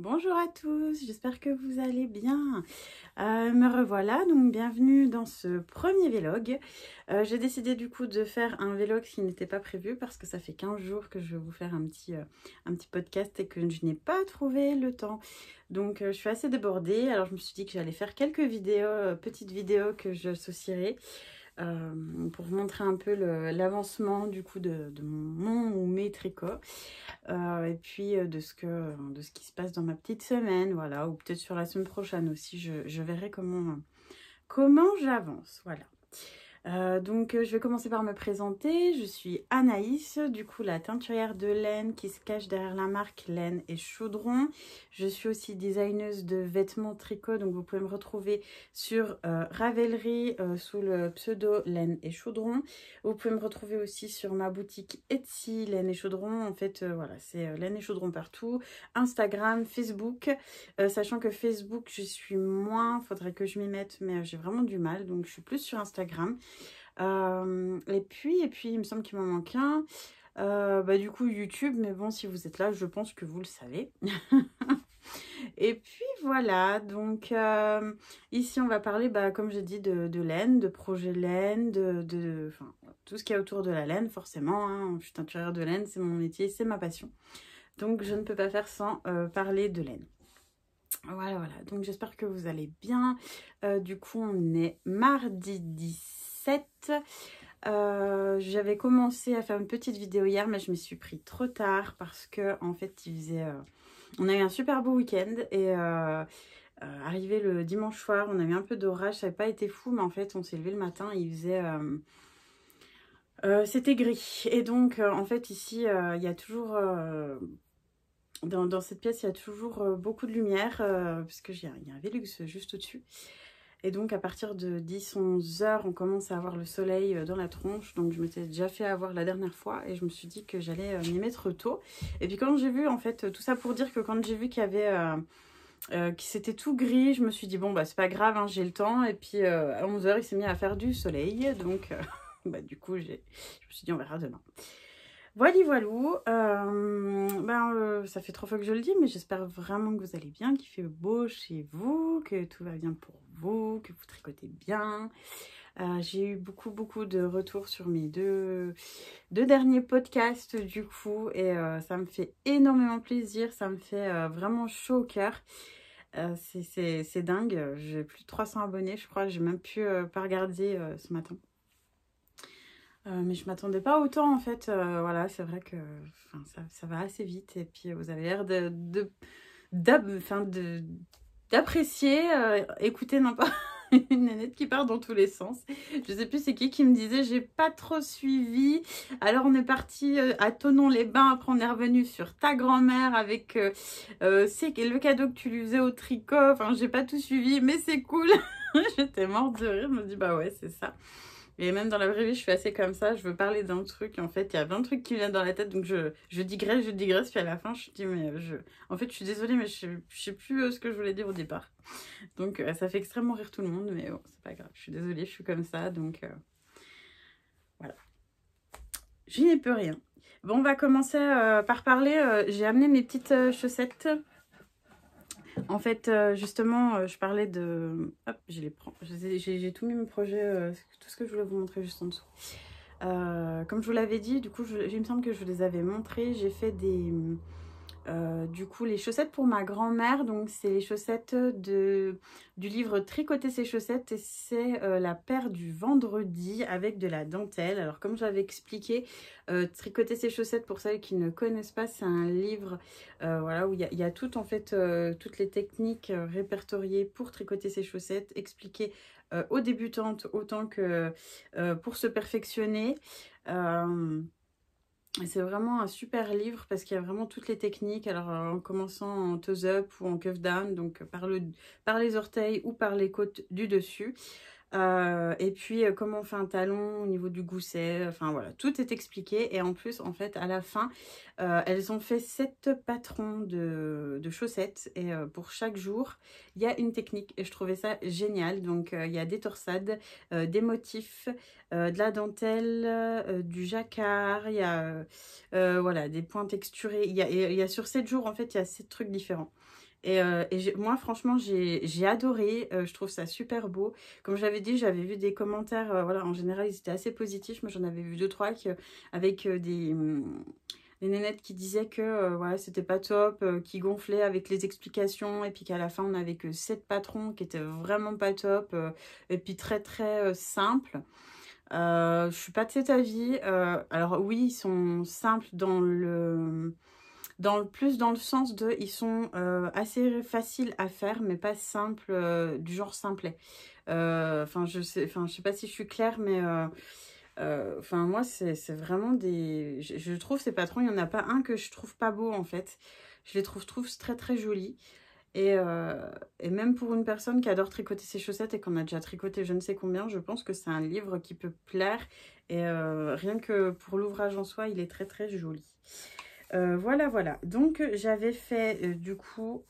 Bonjour à tous, j'espère que vous allez bien. Me revoilà, donc bienvenue dans ce premier vlog. J'ai décidé du coup de faire un vlog qui n'était pas prévu parce que ça fait 15 jours que je vais vous faire un petit podcast et que je n'ai pas trouvé le temps. Donc je suis assez débordée, alors je me suis dit que j'allais faire quelques vidéos, petites vidéos que j'associerai. Pour vous montrer un peu l'avancement du coup de mon ou mes tricots et puis de ce qui se passe dans ma petite semaine, voilà, ou peut-être sur la semaine prochaine aussi, je verrai comment j'avance, voilà. Donc je vais commencer par me présenter. Je suis Anaïs, du coup la teinturière de laine qui se cache derrière la marque Laine et Chaudron. Je suis aussi designeuse de vêtements tricot, donc vous pouvez me retrouver sur Ravelry sous le pseudo Laine et Chaudron. Vous pouvez me retrouver aussi sur ma boutique Etsy Laine et Chaudron. En fait voilà, c'est Laine et Chaudron partout. Instagram, Facebook, sachant que Facebook je suis moins, faudrait que je m'y mette, mais j'ai vraiment du mal, donc je suis plus sur Instagram. Et puis il me semble qu'il m'en manque un. Du coup YouTube, mais bon, si vous êtes là, je pense que vous le savez. Et puis voilà, donc ici on va parler, comme j'ai dit, de laine, de projet laine, enfin, tout ce qu'il y a autour de la laine, forcément. Hein. Je suis teinturière de laine, c'est mon métier, c'est ma passion. Donc je ne peux pas faire sans parler de laine. Voilà, donc j'espère que vous allez bien. Du coup, on est mardi 17. J'avais commencé à faire une petite vidéo hier, mais je me suis pris trop tard parce que en fait, il faisait... on a eu un super beau week-end et arrivé le dimanche soir, on a eu un peu d'orage. Ça n'a pas été fou, mais en fait, on s'est levé le matin et il faisait... c'était gris. Et donc, en fait, ici, il y a toujours... Dans cette pièce, il y a toujours beaucoup de lumière, parce qu'il y a un Velux juste au-dessus. Et donc, à partir de 10-11 heures, on commence à avoir le soleil dans la tronche. Donc, je m'étais déjà fait avoir la dernière fois et je me suis dit que j'allais m'y mettre tôt. Et puis, quand j'ai vu, en fait, tout ça pour dire que quand j'ai vu qu'il y avait... que c'était tout gris, je me suis dit, bon, c'est pas grave, hein, j'ai le temps. Et puis, à 11 heures, il s'est mis à faire du soleil. Donc, du coup, je me suis dit, on verra demain. Voilà, voilou. Ça fait 3 fois que je le dis, mais j'espère vraiment que vous allez bien, qu'il fait beau chez vous, que tout va bien pour vous, que vous tricotez bien. J'ai eu beaucoup de retours sur mes deux derniers podcasts du coup, et ça me fait énormément plaisir, ça me fait vraiment chaud au cœur. C'est dingue, j'ai plus de 300 abonnés, je crois, j'ai même pu pas regarder ce matin. Mais je m'attendais pas autant en fait, voilà, c'est vrai que ça va assez vite et puis vous avez l'air d'apprécier, écouter n'importe une nénette qui part dans tous les sens. Je sais plus c'est qui me disait j'ai pas trop suivi, alors on est parti à Thonon-les-Bains, après on est revenu sur ta grand-mère avec c'est le cadeau que tu lui faisais au tricot, enfin j'ai pas tout suivi mais c'est cool. J'étais morte de rire, je me dis bah ouais c'est ça. Et même dans la vraie vie, je suis assez comme ça. Je veux parler d'un truc. En fait, il y a 20 trucs qui viennent dans la tête. Donc, je digresse. Puis à la fin, je dis, mais en fait, je suis désolée, mais je sais plus ce que je voulais dire au départ. Donc, ça fait extrêmement rire tout le monde. Mais bon, c'est pas grave. Je suis désolée, je suis comme ça. Donc, voilà. Je n'y peux rien. Bon, on va commencer par parler. J'ai amené mes petites chaussettes. En fait, justement, je parlais de... Hop, je les prends. J'ai tout mis mon projet, tout ce que je voulais vous montrer juste en dessous. Comme je vous l'avais dit, du coup, il me semble que je vous les avais montrés. J'ai fait du coup, les chaussettes pour ma grand-mère. Donc, c'est les chaussettes du livre Tricoter ses chaussettes. Et c'est la paire du vendredi avec de la dentelle. Alors, comme j'avais expliqué, Tricoter ses chaussettes, pour celles qui ne connaissent pas, c'est un livre voilà, où il y a tout, en fait, toutes les techniques répertoriées pour tricoter ses chaussettes, expliquées aux débutantes autant que pour se perfectionner. C'est vraiment un super livre parce qu'il y a vraiment toutes les techniques. Alors en commençant en toes-up ou en cuff down, donc par les orteils ou par les côtes du dessus. Et puis comment on fait un talon au niveau du gousset, enfin voilà, tout est expliqué. Et en plus, en fait, à la fin, elles ont fait 7 patrons de chaussettes. Et pour chaque jour, il y a une technique. Et je trouvais ça génial. Donc il y a des torsades, des motifs, de la dentelle, du jacquard, il y a voilà, des points texturés. Il y a sur 7 jours, en fait, il y a 7 trucs différents. Moi, franchement, j'ai adoré. Je trouve ça super beau. Comme j'avais dit, j'avais vu des commentaires. Voilà, en général, ils étaient assez positifs. Moi, j'en avais vu 2-3 avec des nénettes qui disaient que voilà, c'était pas top, qui gonflaient avec les explications. Et puis qu'à la fin, on n'avait que 7 patrons qui étaient vraiment pas top. Et puis très, très simple. Je suis pas de cet avis. Alors oui, ils sont simples plus dans le sens de, ils sont assez faciles à faire, mais pas simples, du genre simplet. Enfin, je sais pas si je suis claire, mais enfin, moi, c'est vraiment des... Je trouve ces patrons, il n'y en a pas un que je trouve pas beau, en fait. Je les trouve très, très jolis. Et même pour une personne qui adore tricoter ses chaussettes et qu'on a déjà tricoté je ne sais combien, je pense que c'est un livre qui peut plaire. Et rien que pour l'ouvrage en soi, il est très, très joli. Voilà, voilà. Donc, j'avais fait du coup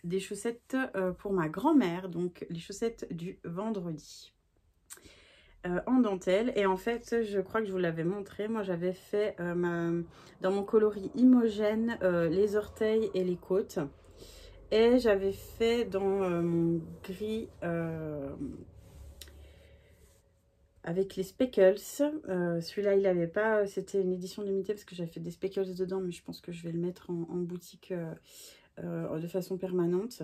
des chaussettes pour ma grand-mère. Donc, les chaussettes du vendredi en dentelle. Et en fait, je crois que je vous l'avais montré. Moi, j'avais fait dans mon coloris Imogène les orteils et les côtes. Et j'avais fait dans mon gris... avec les speckles. Celui-là, il n'avait pas... C'était une édition limitée parce que j'avais fait des speckles dedans, mais je pense que je vais le mettre en boutique de façon permanente.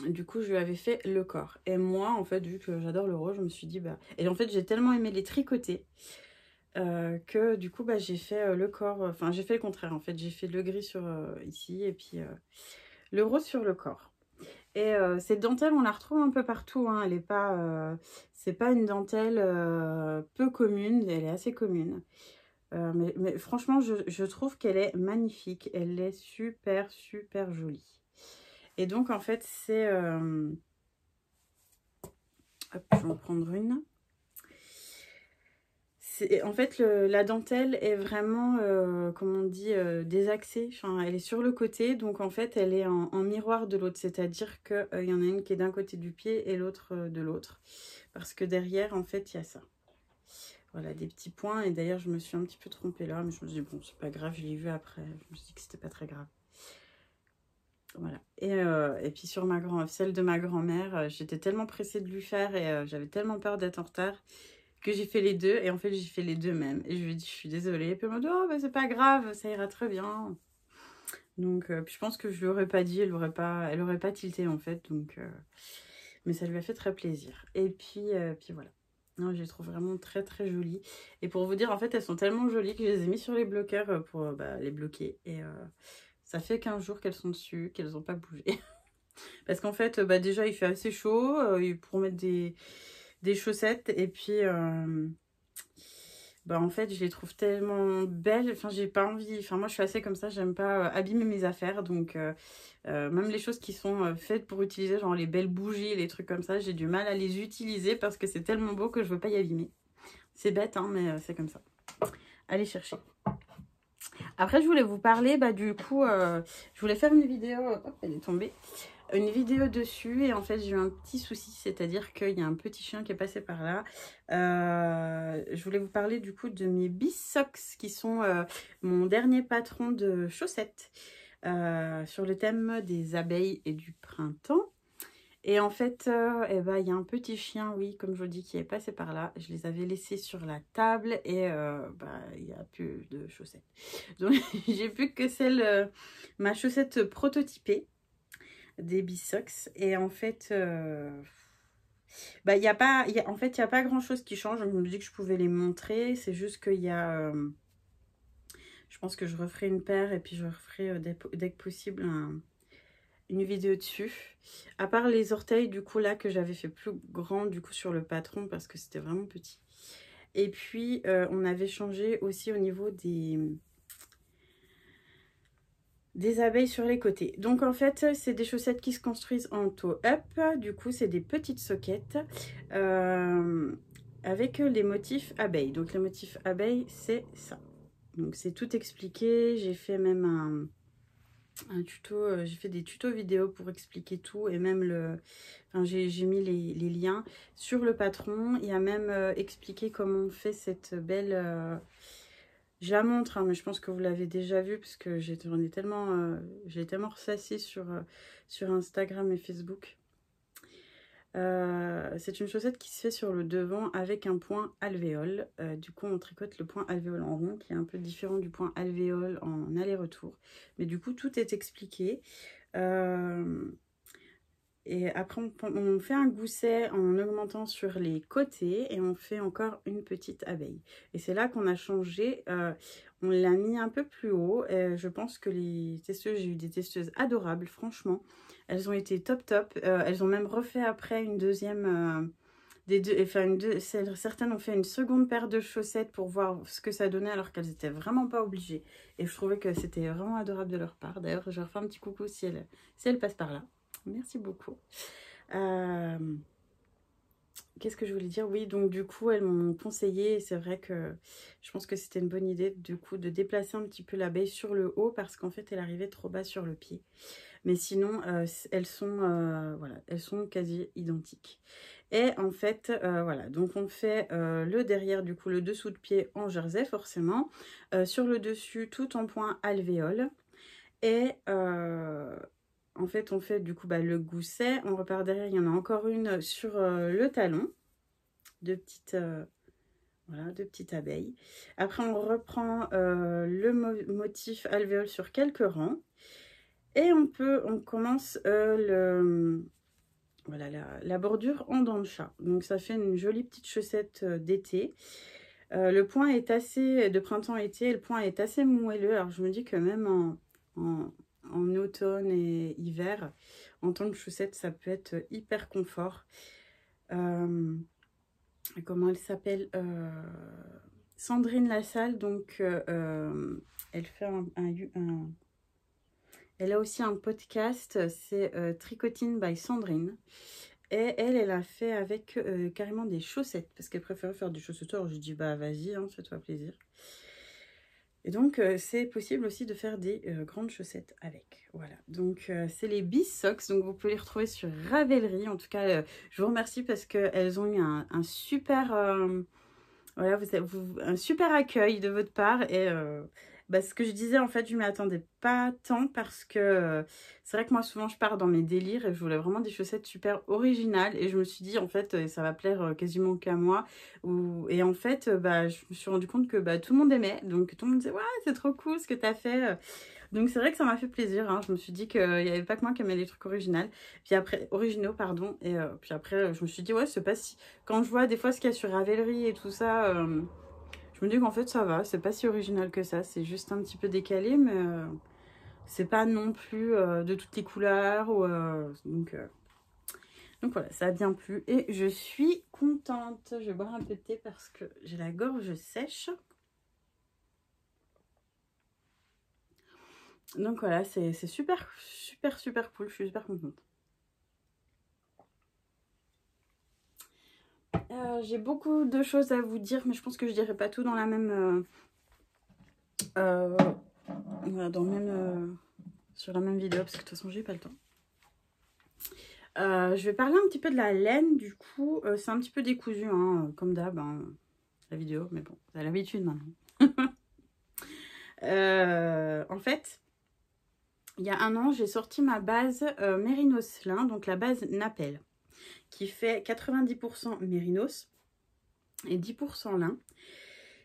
Du coup, je lui avais fait le corps. Et moi, en fait, vu que j'adore le rose, je me suis dit... bah... Et en fait, j'ai tellement aimé les tricoter que du coup, bah, j'ai fait le corps... Enfin, j'ai fait le contraire, en fait. J'ai fait le gris sur ici et puis le rose sur le corps. Et cette dentelle, on la retrouve un peu partout, hein. Elle est pas, c'est pas une dentelle peu commune, elle est assez commune. Mais franchement, je trouve qu'elle est magnifique. Elle est super, super jolie. Et donc, en fait, c'est... Hop, je vais en prendre une. En fait, la dentelle est vraiment, comme on dit, désaxée. Enfin, elle est sur le côté, donc en fait, elle est en miroir de l'autre. C'est-à-dire qu'il y en a une qui est d'un côté du pied et l'autre de l'autre. Parce que derrière, en fait, il y a ça. Voilà, des petits points. Et d'ailleurs, je me suis un petit peu trompée là. Mais je me suis dit, bon, c'est pas grave, je l'ai vu après. Je me suis dit que c'était pas très grave. Voilà. Et puis sur celle de ma grand-mère, j'étais tellement pressée de lui faire et j'avais tellement peur d'être en retard que j'ai fait les deux. Et en fait, j'ai fait les deux même. Et je lui ai dit, je suis désolée. Et puis elle m'a dit, oh, bah, c'est pas grave, ça ira très bien. Donc, puis je pense que je lui aurais pas dit, elle aurait pas tilté en fait. Donc, mais ça lui a fait très plaisir. Et puis voilà. Non, je les trouve vraiment très très jolies. Et pour vous dire, en fait, elles sont tellement jolies que je les ai mis sur les bloqueurs pour les bloquer. Et ça fait 15 jours qu'elles sont dessus, qu'elles n'ont pas bougé. Parce qu'en fait, déjà, il fait assez chaud pour mettre des chaussettes. Et puis, en fait, je les trouve tellement belles. Enfin, j'ai pas envie. Enfin, moi, je suis assez comme ça. J'aime pas abîmer mes affaires. Donc, même les choses qui sont faites pour utiliser, genre les belles bougies, les trucs comme ça, j'ai du mal à les utiliser parce que c'est tellement beau que je veux pas y abîmer. C'est bête, hein, mais c'est comme ça. Allez chercher. Après, je voulais vous parler, du coup, je voulais faire une vidéo. Hop, elle est tombée. Une vidéo dessus et en fait j'ai eu un petit souci, c'est-à-dire qu'il y a un petit chien qui est passé par là. Je voulais vous parler du coup de mes Bissocks qui sont mon dernier patron de chaussettes sur le thème des abeilles et du printemps. Et en fait, il y a un petit chien, oui, comme je vous dis, qui est passé par là. Je les avais laissés sur la table et il n'y a plus de chaussettes. Donc j'ai plus que ma chaussette prototypée des Bissocks. Et en fait, il n'y a pas grand chose qui change. Donc, je me dis que je pouvais les montrer. C'est juste qu'il y a... je pense que je referai une paire et puis je referai dès que possible une vidéo dessus. À part les orteils, du coup, là, que j'avais fait plus grand, du coup, sur le patron parce que c'était vraiment petit. Et puis, on avait changé aussi au niveau des abeilles sur les côtés. Donc en fait, c'est des chaussettes qui se construisent en toe-up. Du coup, c'est des petites soquettes avec les motifs abeilles. Donc les motifs abeilles, c'est ça. Donc c'est tout expliqué. J'ai fait même un tuto, j'ai fait des tutos vidéo pour expliquer tout et même j'ai mis les liens sur le patron. Il y a même expliqué comment on fait cette belle Je la montre, hein, mais je pense que vous l'avez déjà vue parce que j'ai tellement ressassé sur Instagram et Facebook. C'est une chaussette qui se fait sur le devant avec un point alvéole. Du coup, on tricote le point alvéole en rond qui est un peu différent du point alvéole en aller-retour. Mais du coup, tout est expliqué. Et après, on fait un gousset en augmentant sur les côtés et on fait encore une petite abeille. Et c'est là qu'on a changé. On l'a mis un peu plus haut. Je pense que les testeuses, j'ai eu des testeuses adorables, franchement. Elles ont été top top. Elles ont même refait après une deuxième... certaines ont fait une seconde paire de chaussettes pour voir ce que ça donnait alors qu'elles n'étaient vraiment pas obligées. Et je trouvais que c'était vraiment adorable de leur part. D'ailleurs, je leur fais un petit coucou si elles passent par là. Merci beaucoup. Qu'est-ce que je voulais dire? Oui, donc du coup, elles m'ont conseillé, et c'est vrai que je pense que c'était une bonne idée, du coup, de déplacer un petit peu l'abeille sur le haut parce qu'en fait, elle arrivait trop bas sur le pied. Mais sinon, elles sont quasi identiques. Et en fait, voilà, donc on fait le derrière, du coup, le dessous de pied en jersey, forcément. Sur le dessus, tout en point alvéole. Et en fait, on fait du coup le gousset. On repart derrière, il y en a encore une sur le talon. Deux petites abeilles. Après, on reprend le motif alvéole sur quelques rangs. Et on commence la bordure en dents de chat. Donc, ça fait une jolie petite chaussette d'été. Le point est assez, de printemps-été, le point est assez moelleux. Alors, je me dis que même en automne et hiver, en tant que chaussette, ça peut être hyper confort. Comment elle s'appelle? Sandrine Lassalle, donc elle fait elle a aussi un podcast, c'est Tricotine by Sandrine. Et elle a fait avec carrément des chaussettes, parce qu'elle préférait faire des chaussettes. Alors je dis, bah vas-y, hein, fais-toi plaisir. Et donc, c'est possible aussi de faire des grandes chaussettes avec. Voilà, donc c'est les Bee Socks. Donc, vous pouvez les retrouver sur Ravelry. En tout cas, je vous remercie parce qu'elles ont eu un super... voilà, un super accueil de votre part. Et ce que je disais, en fait, je ne m'y attendais pas tant parce que c'est vrai que moi, souvent, je pars dans mes délires et je voulais vraiment des chaussettes super originales. Et je me suis dit, en fait, ça va plaire quasiment qu'à moi. Et en fait, je me suis rendu compte que tout le monde aimait. Donc, tout le monde disait, ouais, c'est trop cool ce que tu as fait. Donc, c'est vrai que ça m'a fait plaisir. Hein. Je me suis dit qu'il n'y avait pas que moi qui aimais les trucs originaux, pardon. Et puis après, je me suis dit, ouais, c'est pas si... Quand je vois des fois ce qu'il y a sur Ravelry et tout ça, je me dis qu'en fait, ça va. C'est pas si original que ça. C'est juste un petit peu décalé, mais c'est pas non plus de toutes les couleurs. Donc voilà, ça a bien plu. Et je suis contente. Je vais boire un peu de thé parce que j'ai la gorge sèche. Donc voilà, c'est super, super, super cool. Je suis super contente. J'ai beaucoup de choses à vous dire, mais je pense que je dirai pas tout dans la même... sur la même vidéo, parce que de toute façon, j'ai pas le temps. Je vais parler un petit peu de la laine, du coup. C'est un petit peu décousu, hein, comme d'hab, hein, la vidéo, mais bon, vous avez l'habitude maintenant. En fait, il y a un an, j'ai sorti ma base Mérinos lin, donc la base Nappel, qui fait 90% Mérinos et 10% lin.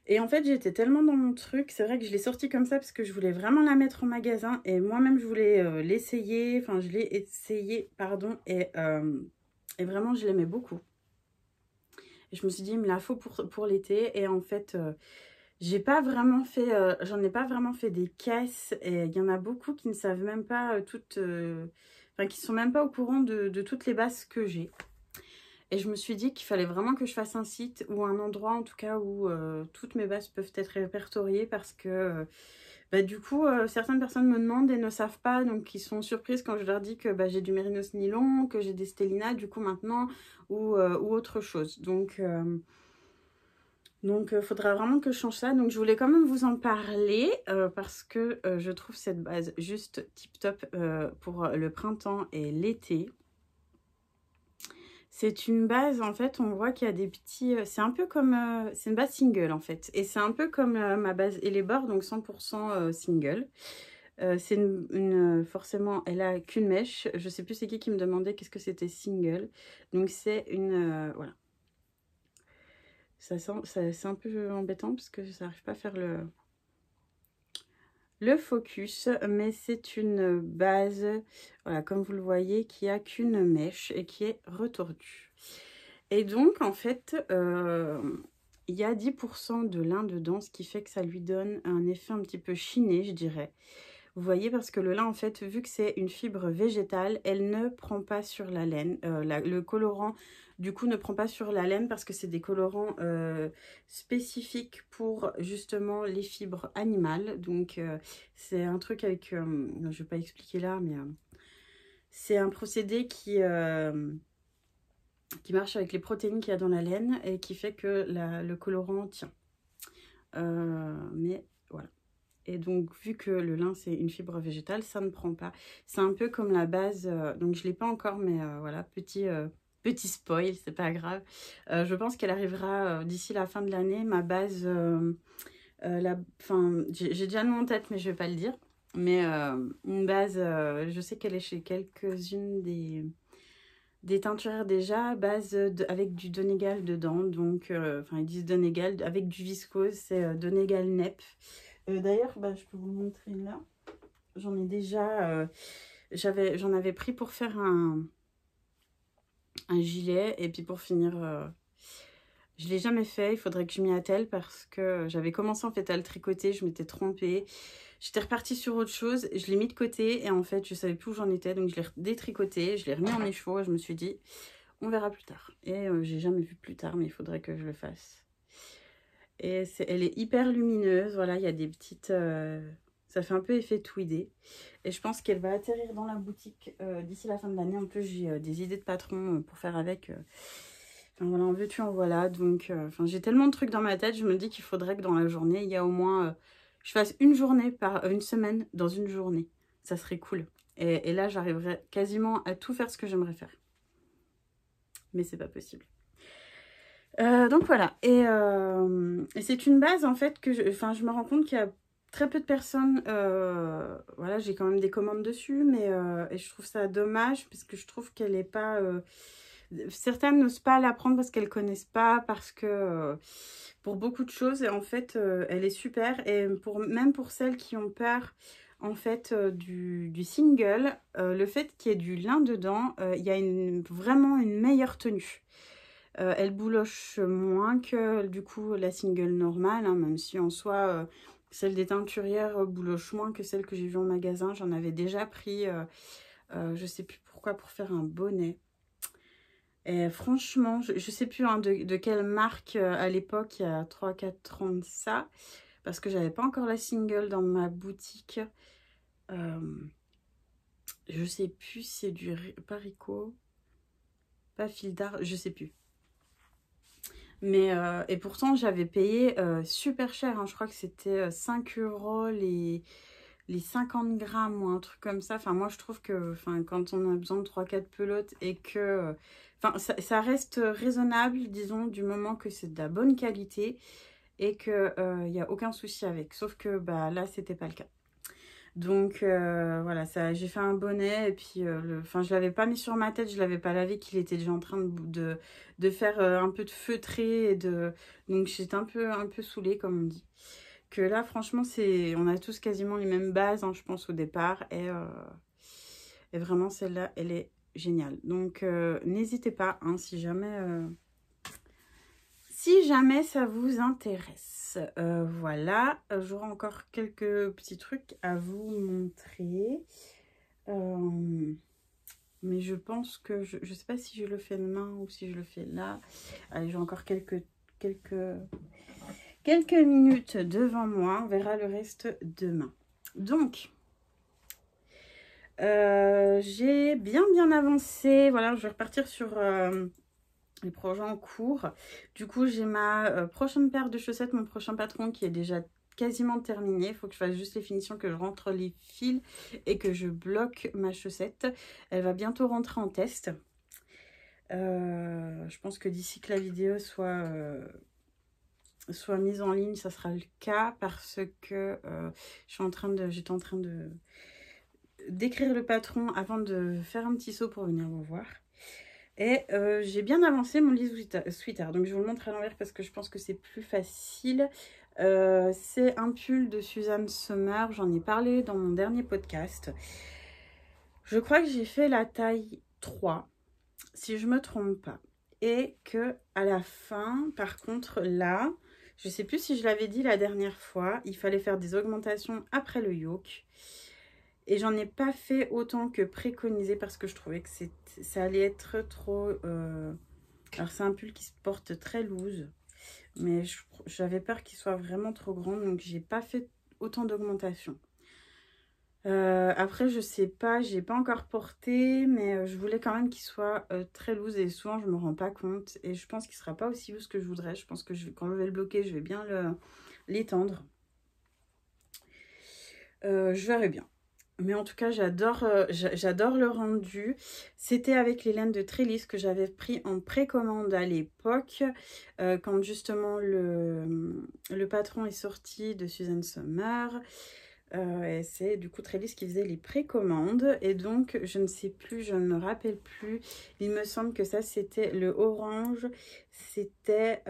Et en fait, j'étais tellement dans mon truc, c'est vrai que je l'ai sortie comme ça parce que je voulais vraiment la mettre en magasin et moi-même je voulais l'essayer, enfin je l'ai essayé, pardon, et vraiment je l'aimais beaucoup. Et je me suis dit, il me la faut pour l'été. Et en fait, j'en ai pas vraiment fait des caisses. Et il y en a beaucoup qui ne savent même pas qui sont même pas au courant de toutes les bases que j'ai. Et je me suis dit qu'il fallait vraiment que je fasse un site ou un endroit en tout cas où toutes mes bases peuvent être répertoriées parce que du coup certaines personnes me demandent et ne savent pas, donc ils sont surprises quand je leur dis que j'ai du Mérinos nylon, que j'ai des Stellina du coup maintenant ou autre chose. Donc faudra vraiment que je change ça. Donc je voulais quand même vous en parler parce que je trouve cette base juste tip top pour le printemps et l'été. C'est une base, en fait, on voit qu'il y a des petits... c'est un peu comme... c'est une base single, en fait. Et c'est un peu comme ma base et les bords, donc 100% single. C'est forcément, elle a qu'une mèche. Je sais plus c'est qui me demandait qu'est-ce que c'était single. Donc c'est une... voilà. C'est un peu embêtant parce que ça n'arrive pas à faire le focus, mais c'est une base, voilà, comme vous le voyez, qui a qu'une mèche et qui est retordue. Et donc, en fait, il y a 10% de lin dedans, ce qui fait que ça lui donne un effet un petit peu chiné, je dirais. Vous voyez, parce que le lin, en fait, vu que c'est une fibre végétale, elle ne prend pas sur la laine. Le colorant, du coup, ne prend pas sur la laine parce que c'est des colorants spécifiques pour, justement, les fibres animales. Donc, c'est un truc avec... je ne vais pas expliquer là, mais c'est un procédé qui marche avec les protéines qu'il y a dans la laine et qui fait que le colorant tient. Mais voilà. Et donc, vu que le lin, c'est une fibre végétale, ça ne prend pas. C'est un peu comme la base, donc je ne l'ai pas encore, mais voilà, petit spoil, c'est pas grave. Je pense qu'elle arrivera d'ici la fin de l'année. Ma base, j'ai déjà le nom en tête, mais je ne vais pas le dire. Mais une base, je sais qu'elle est chez quelques-unes des teinturières déjà, base avec du Donegal dedans. Donc, enfin, ils disent Donegal, avec du viscose, c'est Donegal Nep. D'ailleurs, bah, je peux vous montrer là. J'en ai déjà... j'en avais pris pour faire un gilet. Et puis pour finir, je ne l'ai jamais fait. Il faudrait que je m'y attelle parce que j'avais commencé en fait à le tricoter. Je m'étais trompée. J'étais repartie sur autre chose. Je l'ai mis de côté et en fait, je ne savais plus où j'en étais. Donc je l'ai détricoté. Je l'ai remis en écheveau et je me suis dit, on verra plus tard. Et j'ai jamais vu plus tard, mais il faudrait que je le fasse. Et elle est hyper lumineuse, voilà, il y a des petites... ça fait un peu effet tweedé. Et je pense qu'elle va atterrir dans la boutique d'ici la fin de l'année. En plus, j'ai des idées de patron pour faire avec. Enfin voilà, en veux-tu, en voilà. Donc, j'ai tellement de trucs dans ma tête, je me dis qu'il faudrait que dans la journée, il y a au moins... je fasse une journée par... une semaine dans une journée. Ça serait cool. Et là, j'arriverai quasiment à tout faire ce que j'aimerais faire. Mais c'est pas possible. Donc voilà, et c'est une base en fait que je me rends compte qu'il y a très peu de personnes, voilà, j'ai quand même des commandes dessus, mais et je trouve ça dommage parce que je trouve qu'elle n'est pas, certaines n'osent pas la prendre parce qu'elles connaissent pas, parce que pour beaucoup de choses, et en fait elle est super, et même pour celles qui ont peur en fait du single, le fait qu'il y ait du lin dedans, il y a vraiment une meilleure tenue. Elle bouloche moins que du coup la single normale, hein, même si en soi celle des teinturières bouloche moins que celle que j'ai vue en magasin. J'en avais déjà pris, je sais plus pourquoi, pour faire un bonnet. Et franchement, je sais plus hein, de quelle marque à l'époque, il y a 3-4 ans de ça, parce que j'avais pas encore la single dans ma boutique. Je sais plus si c'est du Parico, pas fil d'art, je sais plus. Mais, et pourtant, j'avais payé super cher. Hein. Je crois que c'était 5 € les 50 grammes ou un truc comme ça. Enfin, moi, je trouve que quand on a besoin de 3-4 pelotes et que... ça reste raisonnable, disons, du moment que c'est de la bonne qualité et qu'il n'y a aucun souci avec. Sauf que bah, là, c'était pas le cas. Donc voilà, j'ai fait un bonnet et puis je l'avais pas mis sur ma tête, je l'avais pas lavé, qu'il était déjà en train de faire un peu de feutré, donc j'étais un peu saoulée comme on dit. Que là franchement on a tous quasiment les mêmes bases, hein, je pense au départ, et vraiment celle-là elle est géniale. Donc n'hésitez pas hein, si jamais ça vous intéresse. Voilà, j'aurai encore quelques petits trucs à vous montrer. Mais je pense que je ne sais pas si je le fais demain ou si je le fais là. Allez, j'ai encore quelques minutes devant moi. On verra le reste demain. Donc, j'ai bien avancé. Voilà, je vais repartir sur... les projets en cours. Du coup, j'ai ma prochaine paire de chaussettes, mon prochain patron qui est déjà quasiment terminé. Il faut que je fasse juste les finitions, que je rentre les fils et que je bloque ma chaussette. Elle va bientôt rentrer en test. Je pense que d'ici que la vidéo soit mise en ligne, ça sera le cas parce que j'étais en train de d'écrire le patron avant de faire un petit saut pour venir vous voir. Et j'ai bien avancé mon lit sweater. Donc je vous le montre à l'envers parce que je pense que c'est plus facile. C'est un pull de Suzanne Sommer. J'en ai parlé dans mon dernier podcast. Je crois que j'ai fait la taille 3, si je me trompe pas. Et que à la fin, par contre, là, je sais plus si je l'avais dit la dernière fois, il fallait faire des augmentations après le yoke. Et j'en ai pas fait autant que préconisé parce que je trouvais que ça allait être trop... Alors c'est un pull qui se porte très loose, mais j'avais peur qu'il soit vraiment trop grand, donc j'ai pas fait autant d'augmentation. Après je sais pas, j'ai pas encore porté, mais je voulais quand même qu'il soit très loose et souvent je me rends pas compte et je pense qu'il sera pas aussi loose que je voudrais. Je pense que quand je vais le bloquer, je vais bien l'étendre. Je verrai bien. Mais en tout cas, j'adore le rendu. C'était avec les laines de Trellis que j'avais pris en précommande à l'époque, quand justement le patron est sorti de Suzanne Sommer. Et c'est du coup Trellis qui faisait les précommandes. Et donc, je ne sais plus, je ne me rappelle plus. Il me semble que ça, c'était le orange. C'était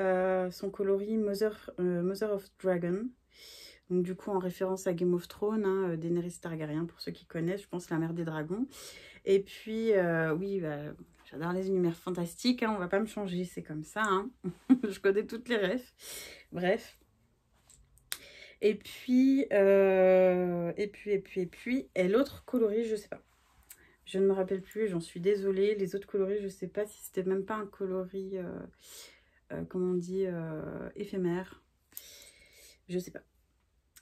son coloris Mother of Dragon. Donc du coup en référence à Game of Thrones, hein, Daenerys Targaryen pour ceux qui connaissent, je pense la mère des dragons. Et puis oui, bah, j'adore les univers fantastiques, hein, on va pas me changer, c'est comme ça. Hein. Je connais toutes les refs. Bref. Et puis et l'autre coloris, je sais pas. Je ne me rappelle plus, j'en suis désolée. Les autres coloris, je sais pas si c'était même pas un coloris, comment on dit, éphémère. Je sais pas.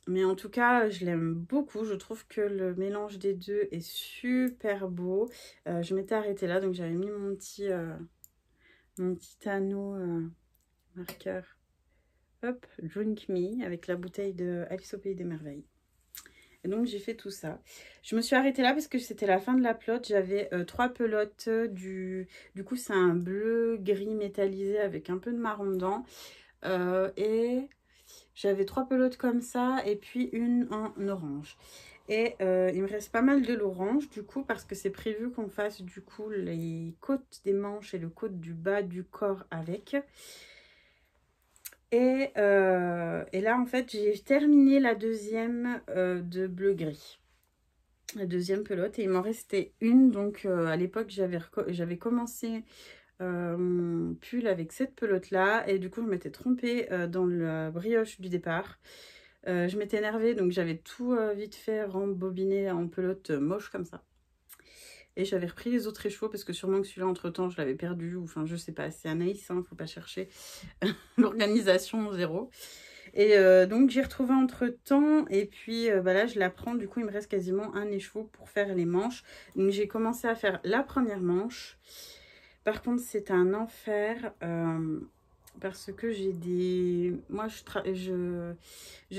Mais en tout cas, je l'aime beaucoup. Je trouve que le mélange des deux est super beau. Je m'étais arrêtée là, donc j'avais mis mon petit anneau marqueur. Hop, Drink Me, avec la bouteille de Alice au Pays des Merveilles. Et donc, j'ai fait tout ça. Je me suis arrêtée là parce que c'était la fin de la pelote. J'avais 3 pelotes. Du coup, c'est un bleu gris métallisé avec un peu de marron dedans. Et... j'avais 3 pelotes comme ça et puis une en orange. Et il me reste pas mal de l'orange du coup parce que c'est prévu qu'on fasse du coup les côtes des manches et le côte du bas du corps avec. Et là en fait j'ai terminé la deuxième de bleu gris. La deuxième pelote et il m'en restait une. Donc à l'époque j'avais commencé mon pull avec cette pelote là et du coup je m'étais trompée dans la brioche du départ. Je m'étais énervée donc j'avais tout vite fait rembobiné en pelote moche comme ça et j'avais repris les autres échevaux parce que sûrement que celui-là entre temps je l'avais perdu ou enfin je sais pas, c'est Anaïs, hein, faut pas chercher. L'organisation zéro. Et donc j'ai retrouvé entre temps et puis bah là je la prends, du coup il me reste quasiment un écheveau pour faire les manches. Donc j'ai commencé à faire la première manche. Par contre, c'est un enfer parce que j'ai des... Moi, je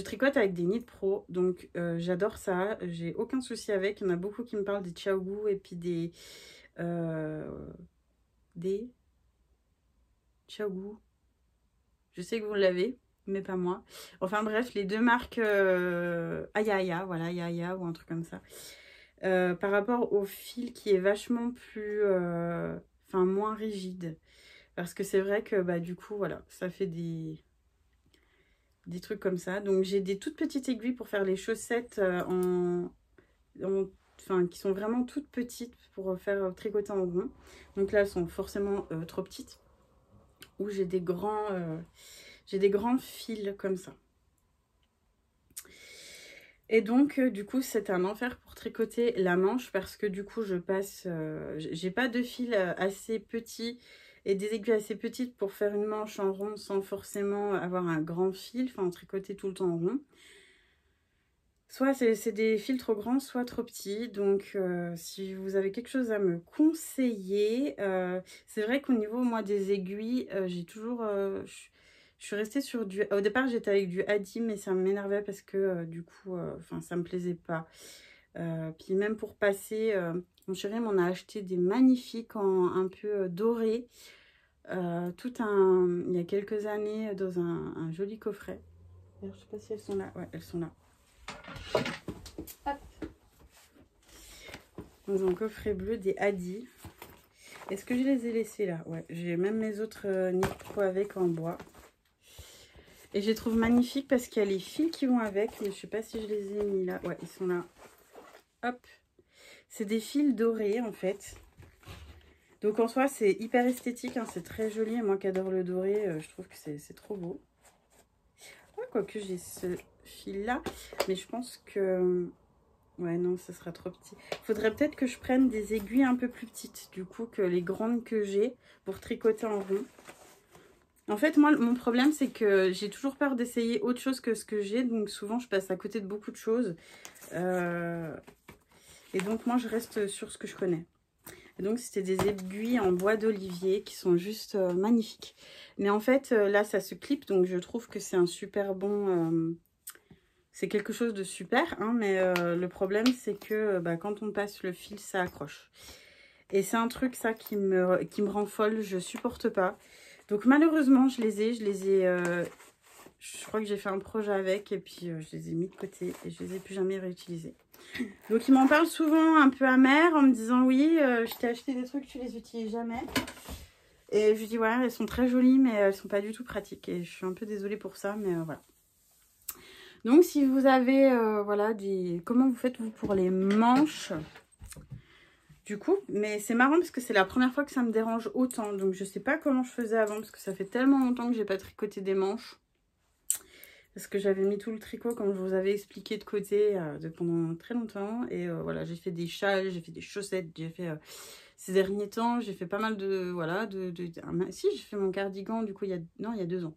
tricote avec des Knit Pro, donc j'adore ça. J'ai aucun souci avec. Il y en a beaucoup qui me parlent des Xiaogu et puis des Xiaogu. Je sais que vous l'avez, mais pas moi. Enfin bref, les deux marques Ayaya, voilà, Ayaya ou un truc comme ça. Par rapport au fil qui est vachement plus... enfin moins rigide parce que c'est vrai que bah du coup voilà ça fait des trucs comme ça. Donc j'ai des toutes petites aiguilles pour faire les chaussettes enfin qui sont vraiment toutes petites pour faire tricoter en rond. Donc là elles sont forcément trop petites. Ou j'ai des grands fils comme ça. Et donc, du coup, c'est un enfer pour tricoter la manche parce que du coup, je passe... j'ai pas de fil assez petit et des aiguilles assez petites pour faire une manche en rond sans forcément avoir un grand fil, enfin tricoter tout le temps en rond. Soit c'est des fils trop grands, soit trop petits. Donc, si vous avez quelque chose à me conseiller, c'est vrai qu'au niveau, moi, des aiguilles, j'ai toujours... je suis restée sur du... Au départ, j'étais avec du Hadi, mais ça m'énervait parce que, du coup, enfin, ça me plaisait pas. Puis même pour passer, mon chéri m'en a acheté des magnifiques en un peu dorés. Il y a quelques années dans un joli coffret. Alors, je sais pas si elles sont là. Ouais, elles sont là. Hop. Dans un coffret bleu des Adi. Est-ce que je les ai laissés là? Ouais, j'ai même mes autres Nipro avec en bois. Et je les trouve magnifiques parce qu'il y a les fils qui vont avec. Mais je sais pas si je les ai mis là. Ouais, ils sont là. Hop. C'est des fils dorés en fait. Donc en soi, c'est hyper esthétique. Hein, c'est très joli. Et moi qui adore le doré, je trouve que c'est trop beau. Ah, quoique j'ai ce fil là. Mais je pense que... Ouais, non, ça sera trop petit. Il faudrait peut-être que je prenne des aiguilles un peu plus petites, du coup, que les grandes que j'ai pour tricoter en rond. En fait, moi, mon problème, c'est que j'ai toujours peur d'essayer autre chose que ce que j'ai. Donc, souvent, je passe à côté de beaucoup de choses. Et donc, moi, je reste sur ce que je connais. Et donc, c'était des aiguilles en bois d'olivier qui sont juste magnifiques. Mais en fait, là, ça se clip. Donc, je trouve que c'est un super bon... c'est quelque chose de super, hein, mais le problème, c'est que quand on passe le fil, ça accroche. Et c'est un truc, ça, qui me rend folle. Je supporte pas. Donc, malheureusement, je les ai. Je crois que j'ai fait un projet avec et puis je les ai mis de côté et je les ai plus jamais réutilisés. Donc, ils m'en parlent souvent un peu amer en me disant, oui, je t'ai acheté des trucs, tu les utilises jamais. Et je lui dis, ouais, elles sont très jolies, mais elles sont pas du tout pratiques. Et je suis un peu désolée pour ça, mais voilà. Donc, si vous avez, voilà, comment vous faites, vous, pour les manches, du coup, mais c'est marrant parce que c'est la première fois que ça me dérange autant. Donc, je sais pas comment je faisais avant parce que ça fait tellement longtemps que j'ai pas tricoté des manches. Parce que j'avais mis tout le tricot, comme je vous avais expliqué, de côté pendant très longtemps. Et voilà, j'ai fait des châles, j'ai fait des chaussettes, j'ai fait... ces derniers temps, j'ai fait pas mal de... Voilà, si, j'ai fait mon cardigan, du coup, il y a 2 ans.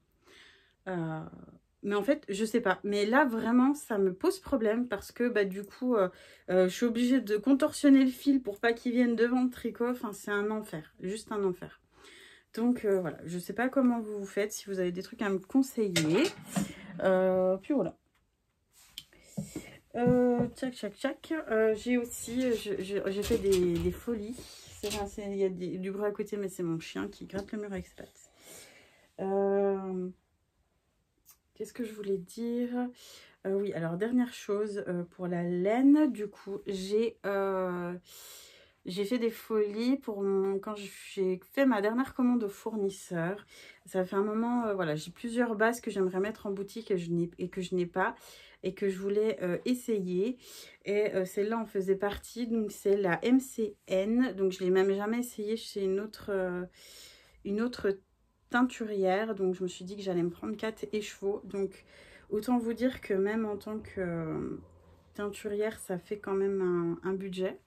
Mais en fait, je sais pas. Mais là, vraiment, ça me pose problème parce que, du coup, je suis obligée de contorsionner le fil pour pas qu'il vienne devant le tricot. Enfin, c'est un enfer. Juste un enfer. Donc, voilà. Je sais pas comment vous vous faites, si vous avez des trucs à me conseiller. Puis voilà. Tchac, tchac, tchac. J'ai aussi... j'ai fait des folies. Il y a du bruit à côté, mais c'est mon chien qui gratte le mur avec ses pattes. Qu'est-ce que je voulais dire? Oui, alors dernière chose, pour la laine, du coup, j'ai fait des folies quand j'ai fait ma dernière commande au fournisseur. Ça fait un moment, voilà, j'ai plusieurs bases que j'aimerais mettre en boutique et que je n'ai pas et que je voulais essayer. Et celle-là en faisait partie, donc c'est la MCN. Donc je ne l'ai même jamais essayé chez une autre teinturière. Donc je me suis dit que j'allais me prendre 4 écheveaux. Donc autant vous dire que même en tant que teinturière, ça fait quand même un budget.